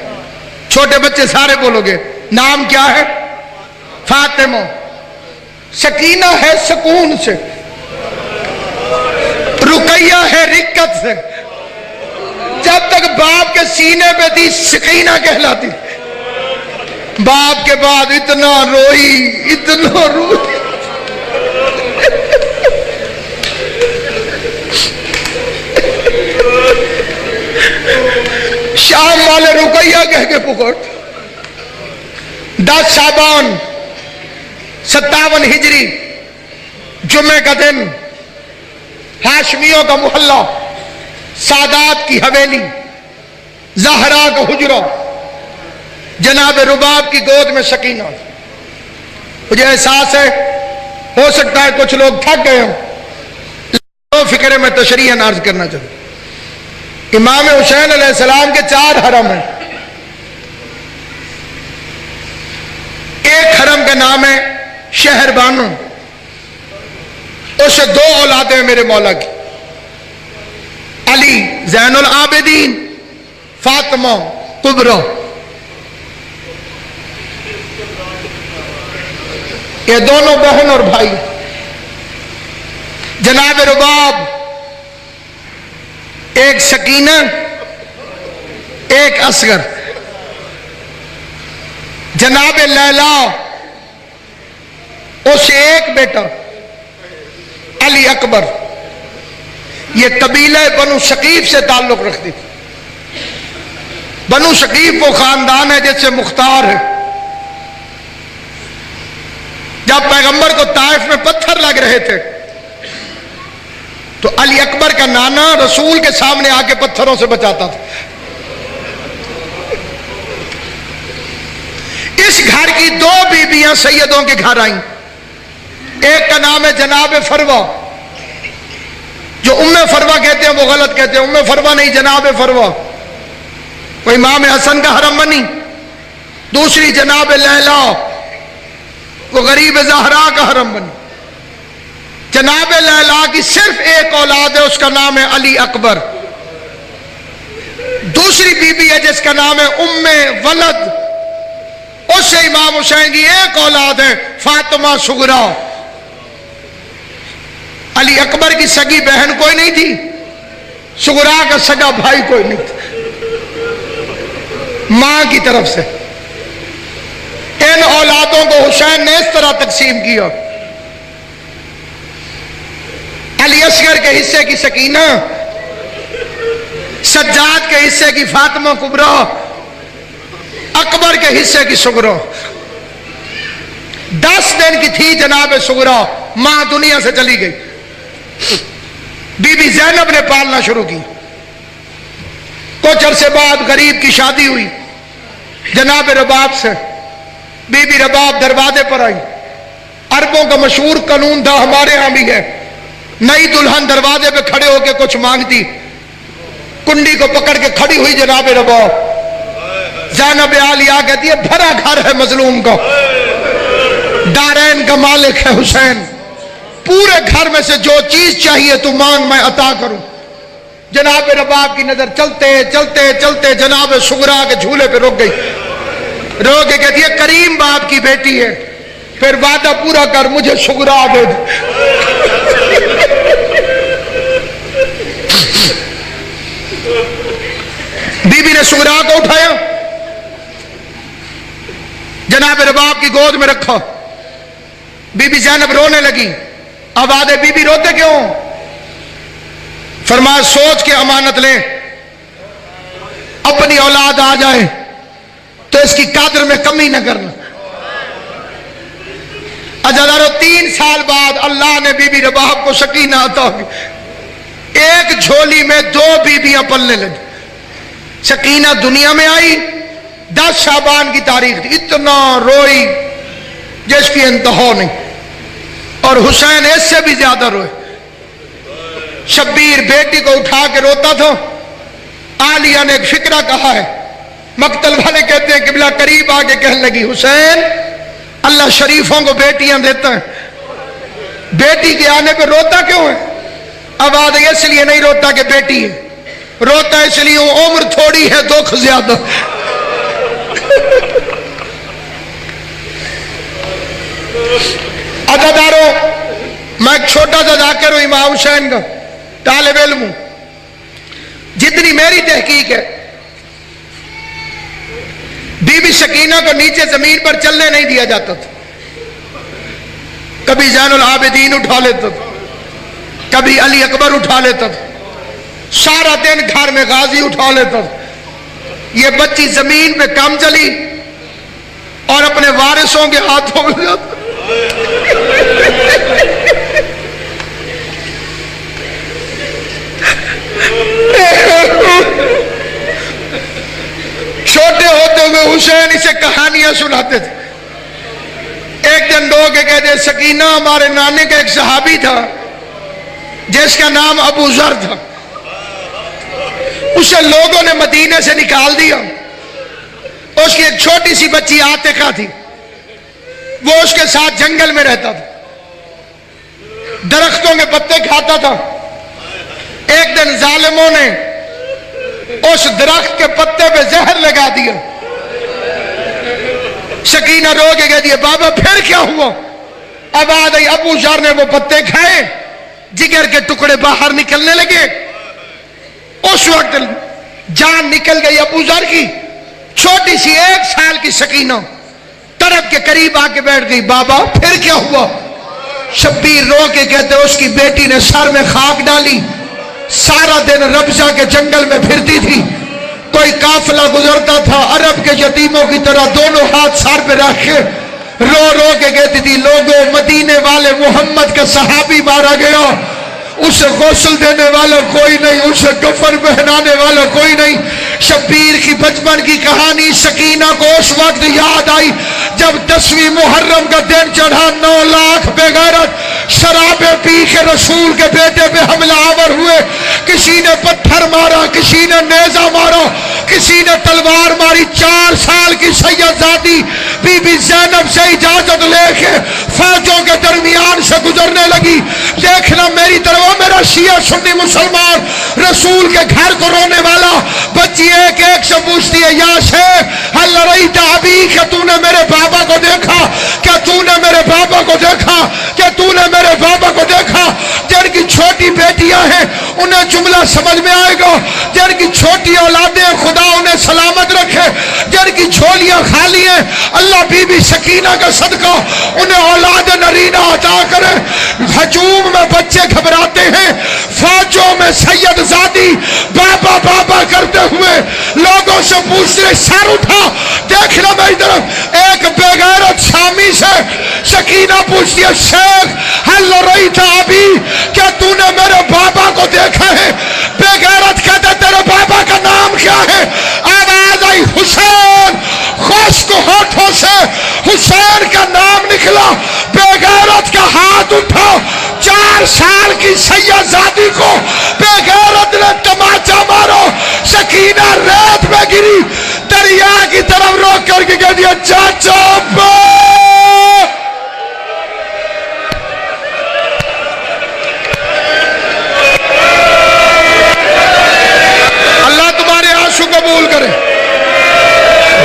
[SPEAKER 1] چھوٹے بچے سارے بولو گے نام کیا ہے؟ فاطمہ۔ سکینہ ہے سکون سے، رقیہ ہے رقت سے۔ جب تک باپ کے سینے پہ تھی سکینہ کہلاتی، باپ کے بعد اتنا روئی اتنا روئی۔ شام والے رقیہ کہہ کے پکڑ۔ 10 شعبان 57 ہجری جمعے کا دن، ہاشمیوں کا محلہ، سادات کی حویلی، زہرا کا حجرہ، جناب رباب کی گود میں سکینہ۔ مجھے احساس ہے ہو سکتا ہے کچھ لوگ تھک گئے ہوں، دو فکرے میں تشریحاً عرض کرنا چاہوں۔ امام حسین علیہ السلام کے 4 حرم ہیں۔ ایک حرم کا نام ہے شہر بانو، اس سے 2 اولادیں ہیں میرے مولا کی، علی زین العابدین، فاطمہ کبریٰ۔ یہ دونوں بہن اور بھائی۔ جناب رباب ایک سکینہ ایک اصغر، جناب لیلا اس ایک بیٹا علی اکبر۔ یہ قبیلہ بنو شقیف سے تعلق رکھتی تھی۔ بنو شقیف وہ خاندان ہے جس سے مختار ہے۔ جب پیغمبر کو طائف میں پتھر لگ رہے تھے تو علی اکبر کا نانا رسول کے سامنے آ کے پتھروں سے بچاتا تھا۔ اس گھر کی 2 بیویاں سیدوں کے گھر آئیں۔ ایک کا نام ہے جناب فروہ، جو ام فروہ کہتے ہیں وہ غلط کہتے ہیں، ام فروہ نہیں جناب فروہ، وہ امام حسن کا حرم بنی۔ دوسری جناب لیلا، وہ غریب زہرا کا حرم بنی۔ جناب لیلا کی صرف ایک اولاد ہے، اس کا نام ہے علی اکبر۔ دوسری بیوی ہے جس کا نام ہے ام ولد، اس سے امام حسین کی ایک اولاد ہے فاطمہ صغریٰ۔ علی اکبر کی سگی بہن کوئی نہیں تھی، صغریٰ کا سگا بھائی کوئی نہیں تھا، ماں کی طرف سے۔ ان اولادوں کو حسین نے اس طرح تقسیم کیا: علی اصغر کے حصے کی سکینہ، سجاد کے حصے کی فاطمہ کبریٰ، اکبر کے حصے کی صغریٰ۔ 10 دن کی تھی جناب صغریٰ، ماں دنیا سے چلی گئی۔ بی بی زینب نے پالنا شروع کی۔ کچھ عرصے بعد غریب کی شادی ہوئی جناب رباب سے۔ بی بی رباب دروازے پر آئی۔ عربوں کا مشہور قانون تھا، ہمارے ہاں بھی ہے، نئی دلہن دروازے پہ کھڑے ہو کے کچھ مانگتی، کنڈی کو پکڑ کے کھڑی ہوئی جناب رباب۔ زینب عالیہ کہتی ہے بھرا گھر ہے مظلوم کا، دارین کا مالک ہے حسین، پورے گھر میں سے جو چیز چاہیے تو مانگ میں عطا کروں۔ جناب رباب کی نظر چلتے چلتے چلتے جناب صغریٰ کے جھولے پہ رک گئی، رو کے کہتی ہے کریم باپ کی بیٹی ہے، پھر وعدہ پورا کر مجھے صغریٰ دے دے۔ بی بی نے صغریٰ کو اٹھایا، جناب رباب کی گود میں رکھا۔ بی بی زینب رونے لگی۔ آواز ہے بی بی روتے کیوں؟ فرمایا سوچ کے امانت لیں، اپنی اولاد آ جائے تو اس کی قدر میں کمی نہ کرنا۔ اجلارو 3 سال بعد اللہ نے بی بی رباب کو سکینہ عطا کی۔ ایک جھولی میں 2 بیویاں پلنے لگی۔ سکینہ دنیا میں آئی، 10 شعبان کی تاریخ تھی، اتنا روئی جس کی انتہا نہیں، اور حسین اس سے بھی زیادہ روئے۔ شبیر بیٹی کو اٹھا کے روتا تھا، عالیہ نے ایک فکرہ کہا ہے، مقتل والے کہتے ہیں قبلہ قریب آ کے کہنے لگی حسین اللہ شریفوں کو بیٹیاں دیتا ہے، بیٹی کے آنے پہ روتا کیوں ہے؟ آواز اس لیے نہیں روتا کہ بیٹی ہے، روتا اس لیے عمر تھوڑی ہے دکھ زیادہ۔ عزاداروں، میں ایک چھوٹا سا ذاکر ہوں امام حسین کا، طالب علم ہوں۔ جتنی میری تحقیق ہے، بی بی سکینہ کو نیچے زمین پر چلنے نہیں دیا جاتا تھا۔ کبھی زین العابدین اٹھا لیتا تھا، کبھی علی اکبر اٹھا لیتا تھا، سارا دن گھر میں غازی اٹھا لیتا تھا۔ یہ بچی زمین پہ کم چلی اور اپنے وارثوں کے ہاتھوں میں جاتا۔ چھوٹے ہوتے ہوئے حسین اسے کہانیاں سناتے تھے۔ ایک دن لوگ کہتے سکینہ ہمارے نانے کا ایک صحابی تھا جس کا نام ابو ذر تھا، اسے لوگوں نے مدینے سے نکال دیا۔ اس کی ایک چھوٹی سی بچی عاتقہ تھی، وہ اس کے ساتھ جنگل میں رہتا تھا، درختوں کے پتے کھاتا تھا۔ ایک دن ظالموں نے اس درخت کے پتے پہ زہر لگا دیا۔ سکینہ رو کے کہہ دیا بابا پھر کیا ہوا؟ آواز آئی ابو ذر نے وہ پتے کھائے، جگر کے ٹکڑے باہر نکلنے لگے۔ اس وقت جان نکل گئی ابو ذر کی۔ چھوٹی سی 1 سال کی سکینہ طرف کے قریب آ کے بیٹھ گئی، بابا پھر کیا ہوا؟ شبیر رو کے کہتے اس کی بیٹی نے سر میں خاک ڈالی، سارا دن ربضہ کے جنگل میں پھرتی تھی۔ کوئی قافلہ گزرتا تھا، عرب کے یتیموں کی طرح دونوں ہاتھ سر پہ رکھ کے رو رو کے کہتی تھی لوگوں مدینے والے محمد کا صحابی مارا گیا، اسے غسل دینے والا کوئی نہیں، اسے کفن پہنانے والا کوئی نہیں۔ شبیر کی بچپن کی کہانی سکینہ کو اس وقت یاد آئی جب 10ویں محرم کا دن چڑھا، 9 لاکھ بے غیرت شرابیں پی کے رسول کے بیٹے پہ حملہ آور ہوئے۔ کسی نے پتھر مارا، کسی نے نیزہ مارا، کسی نے تلوار ماری۔ 4 سال کی سیدزادی بی بی زینب سے اجازت لے کے فوجوں کے درمیان سے گزرنے لگی۔ دیکھنا میری طرف میرا شیعہ سنی مسلمان رسول کے گھر کو رونے والا بچی ایک ایک سے پوچھتی ہے یا شیخ حل رأیت ابی، کہ تو نے میرے بابا کو دیکھا؟ کیا تو نے میرے بابا کو دیکھا؟ کیا تو نے میرے بابا کو دیکھا؟ جن کی چھوٹی بیٹیاں ہیں انہیں جملہ سمجھ میں آئے گا، جن کی چھوٹی اولادیں خدا انہیں سلامت رکھے، جن کی جھولیاں خالی ہیں اللہ بی بی سکینہ کا صدقہ انہیں اولاد نرینہ عطا کرے۔ ہجوم میں بچے گھبراتے ہیں، فوجوں میں سید زادی بابا بابا کرتے ہوئے لوگوں سے پوچھتے سر اٹھا، دیکھنا میری طرف ایک بے غیرت شامی سے سکینہ پوچھتی ہے شیخ حل رأیت ابی، کیا تو نے میرے بابا کو دیکھا ہے؟ بے غیرت کہتے تیرے بابا کا نام کیا ہے؟ آواز آئی حسین، خشک ہونٹوں سے حسین کا نام نکلا۔ بے غیرت کا ہاتھ اٹھا، 4 سال کی سیدزادی کو بے غیرت نے تماچا مارو، سکینہ ریت میں گری، دریا کی طرف روک کر کے کہہ دیا چاچا اللہ تمہارے آنسو قبول کرے۔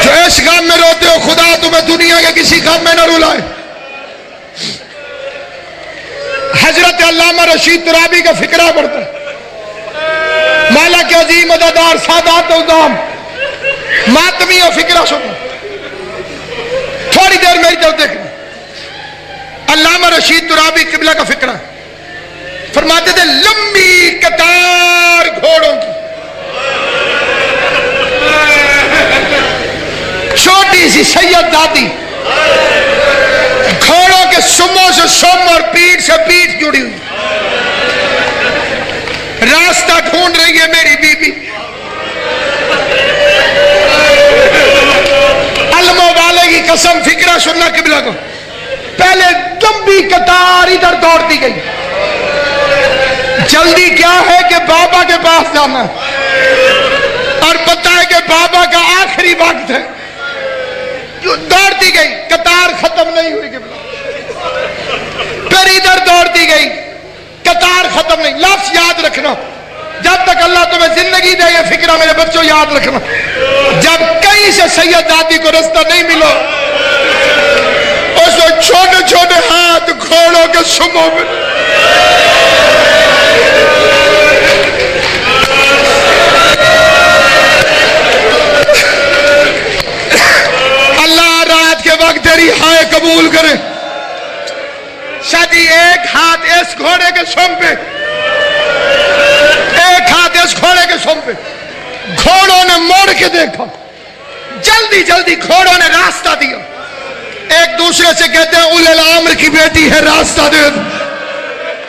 [SPEAKER 1] جو اس غم میں روتے ہو خدا تمہیں دنیا کے کسی غم میں نہ رلائے۔ حضرت علامہ رشید ترابی کا فکرہ پڑھتا ہے، مولا کے عظیم عددار سادات اعظام ماتمی اور فکرہ سنو، تھوڑی دیر میری طرف دیکھنا۔ علامہ رشید ترابی قبلہ کا فکرہ فرماتے تھے لمبی قطار گھوڑوں کی، چھوٹی سی سیدزادی، گھوڑوں کے سموں سے سم اور پیٹھ سے پیٹھ جڑی ہوئی، راستہ ڈھونڈ رہی ہے میری بی بی۔ علموں والے کی قسم فکرہ سننا قبلہ کو، پہلے لمبی قطار ادھر دوڑتی گئی. جلدی کیا ہے کہ بابا کے پاس جانا اور پتہ ہے کہ بابا کا آخری وقت ہے. دوڑتی گئی, قطار ختم نہیں ہوئی. پھر ادھر دوڑتی گئی, قطار ختم نہیں. لفظ یاد رکھنا, جب تک اللہ تمہیں زندگی دے یہ فکرہ میرے بچوں یاد رکھنا, جب کہیں سے سید دادی کو رستہ نہیں ملو اس وقت چھوٹے چھوٹے ہاتھ گھوڑوں کے سموں میں اللہ رات کے وقت تیری ہائے قبول کرے. شادی ایک ہاتھ اس گھوڑے کے سم پہ, ایک ہاتھ اس گھوڑے کے سم پہ. گھوڑوں نے موڑ کے دیکھا, جلدی جلدی گھوڑوں نے راستہ دیا. ایک دوسرے سے کہتے ہیں اولے الامر کی بیٹی ہے, راستہ دے.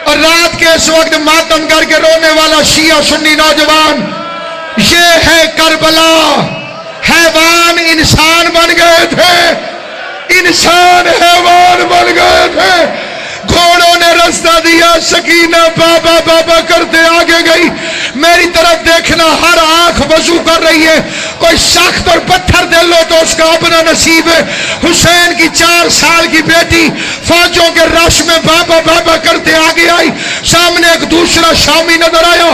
[SPEAKER 1] اور رات کے اس وقت ماتم کر کے رونے والا شیعہ سنی نوجوان, یہ ہے کربلا. حیوان انسان بن گئے تھے, انسان حیوان بن گئے تھے. گھوڑوں نے راستہ دیا, سکینہ بابا بابا کرتے آگے گئی. میری طرف دیکھنا, ہر آنکھ وضو کر رہی ہے. کوئی سخت اور پتھر دل ہو تو اس کا اپنا نصیب ہے. حسین کی 4 سال کی بیٹی فوجوں کے رش میں بابا بابا کرتے آگے آئی. سامنے ایک دوسرا شامی نظر آیا,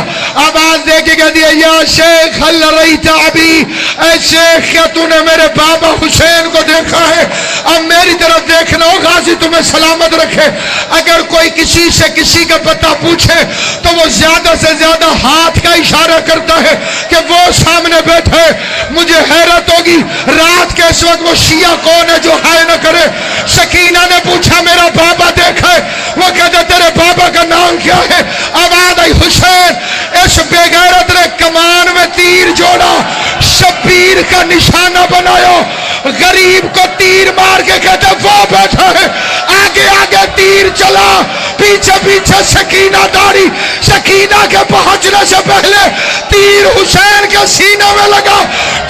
[SPEAKER 1] آواز دے کے کہہ دیا یا شیخ ہل رہیت ابھی, اے شیخ کیا تو نے میرے بابا حسین کو دیکھا ہے؟ اب میری طرف دیکھنا, ہو غازی تمہیں سلامت رکھے. اگر کوئی کسی سے کسی کا پتہ پوچھے تو وہ زیادہ سے زیادہ ہاتھ کا اشارہ کرتا ہے کہ وہ سامنے بیٹھے. مجھے حیرت ہوگی رات کے اس وقت وہ شیعہ کون ہے جو ہائے نہ کرے. سکینہ نے پوچھا میرا بابا دیکھا ہے؟ وہ کہتے تیرے بابا کا نام کیا ہے؟ آواز آئی حسین. اس بے غیرت نے کمان میں تیر جوڑا, شبیر کا نشانہ بنایا, غریب کو تیر مار کے کہتے وہ بیٹھا ہے. آگے آگے تیر چلا, پیچھے پیچھے سکینہ داری. سکینہ کے پہنچنے سے پہلے تیر حسین کے سینے میں لگا.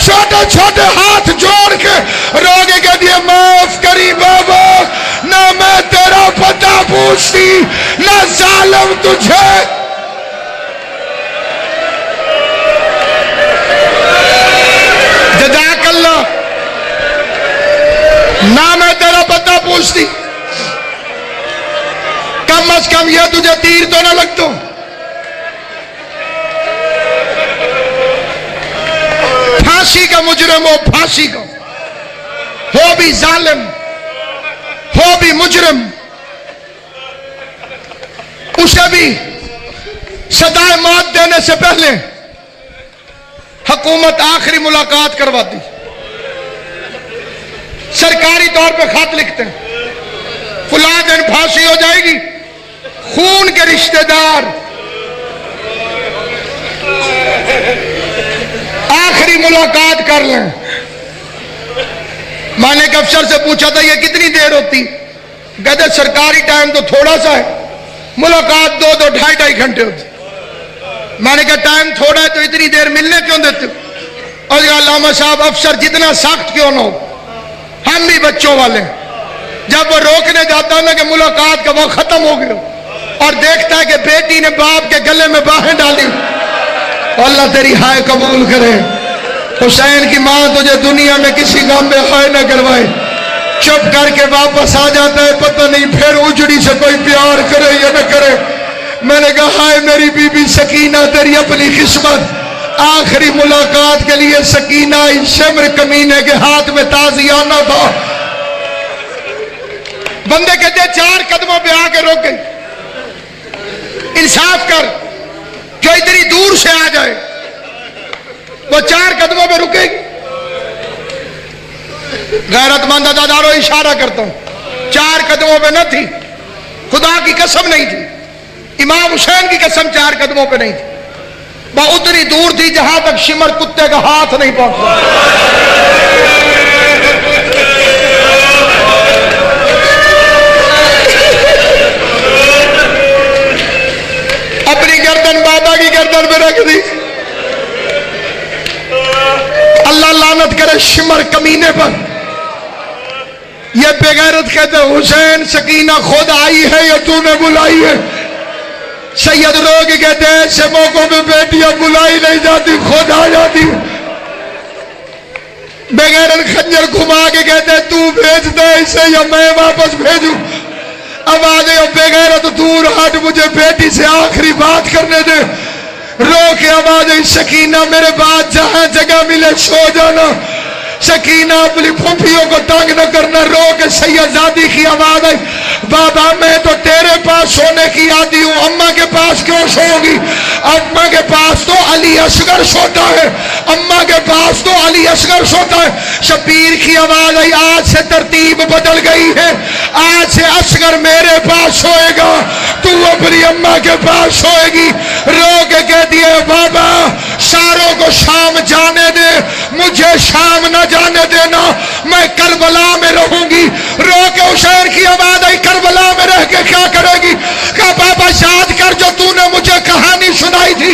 [SPEAKER 1] چھوٹے چھوٹے ہاتھ جوڑ کے روگے کے دیے معاف کری بابا, نہ میں تیرا پتہ پوچھتی نہ ظالم تجھے. جزاک اللہ, نہ میں تیرا پتہ پوچھتی, کم از کم یہ تجھے تیر تو نہ لگتا. پھانسی کا مجرم ہو, پھانسی کا ہو, بھی ظالم ہو, بھی مجرم, اسے بھی سزائے موت دینے سے پہلے حکومت آخری ملاقات کرواتی. سرکاری طور پہ خط لکھتے ہیں فلاں دن پھانسی ہو جائے گی, خون کے رشتہ دار آخری ملاقات کر لیں. میں نے ایک افسر سے پوچھا تھا یہ کتنی دیر ہوتی؟ کہتے سرکاری ٹائم تو تھوڑا سا ہے, ملاقات 2-2 گھنٹے ہوتی. میں نے کہا ٹائم تھوڑا ہے تو اتنی دیر ملنے کیوں دیتے؟ اور علامہ صاحب افسر جتنا سخت کیوں نہ ہو, ہم بھی بچوں والے ہیں. جب وہ روکنے جاتا ہے نا کہ ملاقات کا وقت ختم ہو گیا اور دیکھتا ہے کہ بیٹی نے باپ کے گلے میں باہیں ڈالی, اللہ تیری ہائے قبول کرے. حسین کی ماں تجھے دنیا میں کسی غم میں ہائے نہ کروائے. چپ کر کے واپس آ جاتا ہے, پتہ نہیں پھر اجڑی سے کوئی پیار کرے یا نہ کرے. میں نے کہا ہائے میری بی بی سکینہ, تیری اپنی قسمت. آخری ملاقات کے لیے سکینہ شمر کمینے کے ہاتھ میں تازیانہ تھا. بندے کہتے 4 قدموں پہ آ کے روک گئی. انصاف کر, جو اتنی دور سے آ جائے وہ 4 قدموں پہ رکے گی؟ غیرت مند عزادارو اشارہ کرتا ہوں, 4 قدموں پہ نہ تھی, خدا کی قسم نہیں تھی, امام حسین کی قسم 4 قدموں پہ نہیں تھی. وہ اتنی دور تھی جہاں تک شمر کتے کا ہاتھ نہیں پہنچتا. اپنی گردن بابا کی گردن پہ رکھ دی. اللہ لعنت کرے شمر کمینے پر. یہ بغیرت کہتے ہیں حسین سکینہ خود آئی ہے یا تو نے بلائی ہے؟ سید رو کے کہتے ہیں ایسے موقعوں پہ بیٹیاں بلائی نہیں جاتی خود آ جاتی. بغیرت خنجر گھما کے کہتے ہیں تو بھیجتا ہے اسے یا میں واپس بھیجوں؟ آوازیں بغیرت دور ہٹ مجھے بیٹی سے آخری بات کرنے دے. رو کے آوازیں سکینہ میرے بعد جہاں جگہ ملے سو جانا. سکینہ اپنی پھوپھیوں کو تنگ نہ کرنا. رو کے سیدزادی کی آواز آئی بابا میں تو تیرے پاس سونے کی عادی ہوں اماں کے پاس کیوں سو گی؟ اماں کے پاس تو علی اصغر سوتا ہے. اماں کے پاس تو علی اصغر سوتا ہے. شبیر کی آواز آئی آج سے ترتیب بدل گئی ہے. آج سے اصغر میرے پاس سوئے گا تو اپنی اماں کے پاس سوئے گی. رو کے کہہ دیے بابا ساروں کو شام جانے دے مجھے شام نہ جانے دینا میں کربلا میں رہوں گی. رو کے حسین کی آواز آئی کربلا میں رہ کے کیا کرے گی؟ کہا بابا یاد کر جو تو نے مجھے کہانی سنائی تھی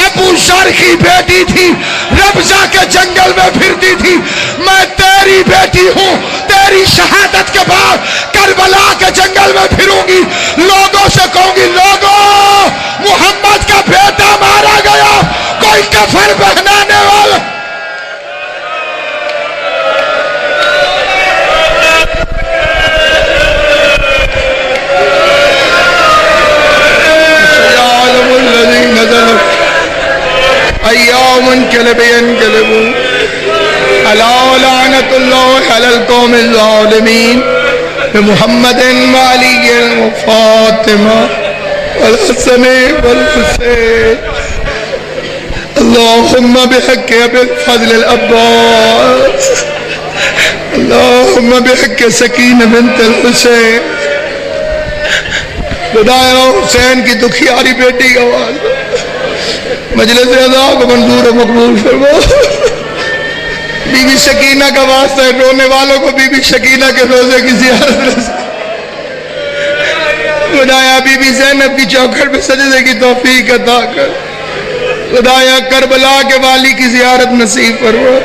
[SPEAKER 1] ابو ذر کی بیٹی تھی ربضہ کے جنگل میں پھرتی تھی. میں تیری بیٹی ہوں تیری شہادت کے بعد کربلا کے جنگل میں پھروں گی. لوگوں سے کہوں گی لوگوں محمد کا بیٹا مارا گیا کوئی کفن پہنانے والا. ایام انقلب ينقلبون الا لعنت اللہ علی القوم الظالمین بمحمد وعلی وفاطمہ والحسن والحسین اللہم بحق ابی الفضل العباس اللہم بحق سکینہ بنت الحسین. خدایا حسین کی دکھیاری بیٹی کا آواز مجلس اعضاء کو منظور و مقبول فرما. بی بی سکینہ کا واسطہ ہے رونے والوں کو بی بی سکینہ کے روزے کی زیارت رسے. خدایا بی بی زینب کی چوکھٹ پہ سجدے کی توفیق عطا کر. خدایا کربلا کے والی کی زیارت نصیب فرما.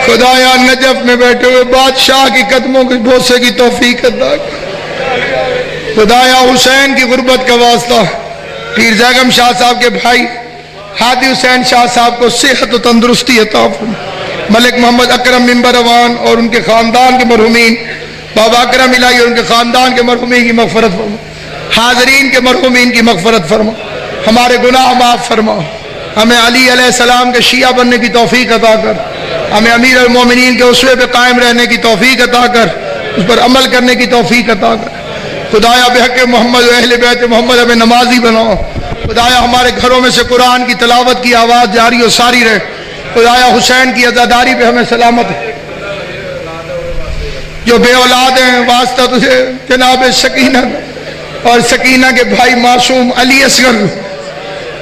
[SPEAKER 1] خدایا نجف میں بیٹھے ہوئے بادشاہ کی قدموں کے بوسے کی توفیق عطا کر. خدایا حسین کی غربت کا واسطہ پیر زاغم شاہ صاحب کے بھائی ہادی حسین شاہ صاحب کو صحت و تندرستی عطا فرما. ملک محمد اکرم منبر روان اور ان کے خاندان کے مرحومین بابا اکرم الہی اور ان کے خاندان کے مرحومین کی مغفرت فرما. حاضرین کے مرحومین کی مغفرت فرما. ہمارے گناہ معاف فرما. ہمیں علی علیہ السلام کے شیعہ بننے کی توفیق عطا کر. ہمیں امیر المومنین کے اسوے پہ قائم رہنے کی توفیق عطا کر. اس پر عمل کرنے کی توفیق عطا کر. خدایا بحق محمد و اہل بیت محمد ہمیں نمازی بناؤ. خدایا ہمارے گھروں میں سے قرآن کی تلاوت کی آواز جاری و ساری رہے. خدایا حسین کی عزاداری پہ ہمیں سلامت ہے. جو بے اولاد ہیں واسطہ تجھے جناب سکینہ اور سکینہ کے بھائی معصوم علی اصغر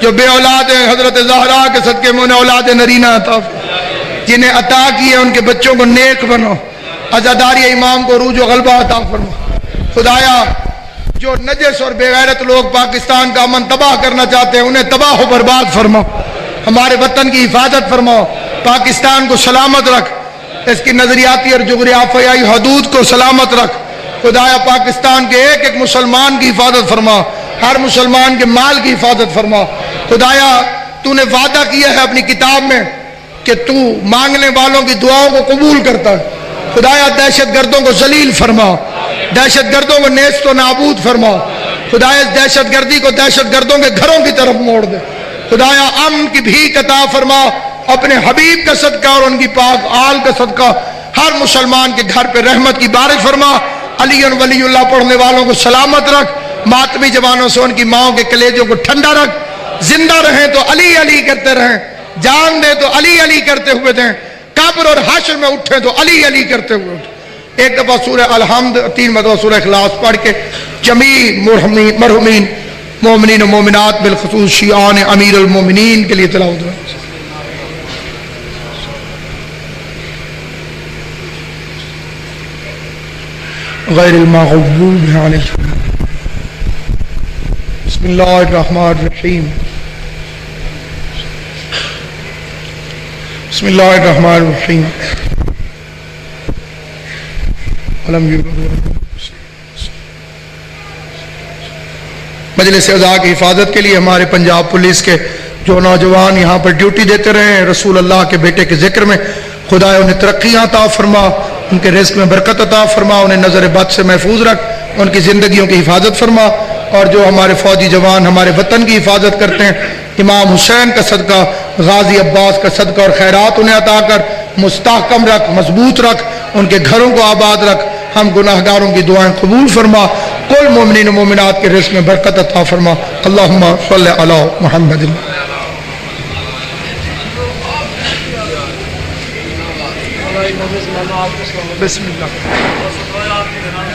[SPEAKER 1] جو بے اولاد ہیں حضرت زہرا کے صدقے میں انہیں اولاد نرینہ عطا جنہیں عطا کیے ان کے بچوں کو نیک بنو. عزاداری امام کو عروج و غلبہ عطا فرما. خدایا جو نجس اور بے غیرت لوگ پاکستان کا امن تباہ کرنا چاہتے ہیں انہیں تباہ و برباد فرما. ہمارے وطن کی حفاظت فرماؤ. پاکستان کو سلامت رکھ. اس کی نظریاتی اور جغرافیائی حدود کو سلامت رکھ. خدایا پاکستان کے ایک ایک مسلمان کی حفاظت فرما. ہر مسلمان کے مال کی حفاظت فرما. خدایا تو نے وعدہ کیا ہے اپنی کتاب میں کہ تو مانگنے والوں کی دعاؤں کو قبول کرتا ہے. خدایا دہشت گردوں کو ذلیل فرما. دہشت گردوں کو نیست و نابود فرما. خدایا اس دہشت گردی کو دہشت گردوں کے گھروں کی طرف موڑ دے. خدایا امن کی بھیک عطا فرما. اپنے حبیب کا صدقہ اور ان کی پاک آل کا صدقہ ہر مسلمان کے گھر پہ رحمت کی بارش فرما. علی ولی اللہ پڑھنے والوں کو سلامت رکھ. ماتمی جوانوں سے ان کی ماؤں کے کلیجوں کو ٹھنڈا رکھ. زندہ رہیں تو علی علی کرتے رہیں. جان دے تو علی علی کرتے ہوئے دیں. قبر اور حشر میں اٹھیں تو علی علی کرتے ہوئے اٹھیں. ایک دفعہ سورہ الحمد 3 مرتبہ سورہ اخلاص پڑھ کے جمیع مرحومین مومنین و مومنات بالخصوص شیعان امیر المومنین کے لیے تلاوت کریں. غیر المغضوب علیہم. بسم اللہ الرحمن الرحیم. بسم اللہ الرحمن الرحیم. ولم يولد مجلس اعضاء کی حفاظت کے لیے ہمارے پنجاب پولیس کے جو نوجوان یہاں پر ڈیوٹی دیتے رہے ہیں، رسول اللہ کے بیٹے کے ذکر میں، خدا انہیں ترقیاں عطا فرما، ان کے رزق میں برکت عطا فرما، انہیں نظر بد سے محفوظ رکھ، ان کی زندگیوں کی حفاظت فرما، اور جو ہمارے فوجی جوان ہمارے وطن کی حفاظت کرتے ہیں، امام حسین کا صدقہ، غازی عباس کا صدقہ اور خیرات انہیں عطا کر مستحکم رکھ، مضبوط رکھ، ان کے گھروں کو آباد رکھ، ہم گناہگاروں کی دعائیں قبول فرما، کل مومنین و مومنات کے رزق میں برکت عطا فرما۔ اللہم صلی علی محمد۔ بسم اللہ۔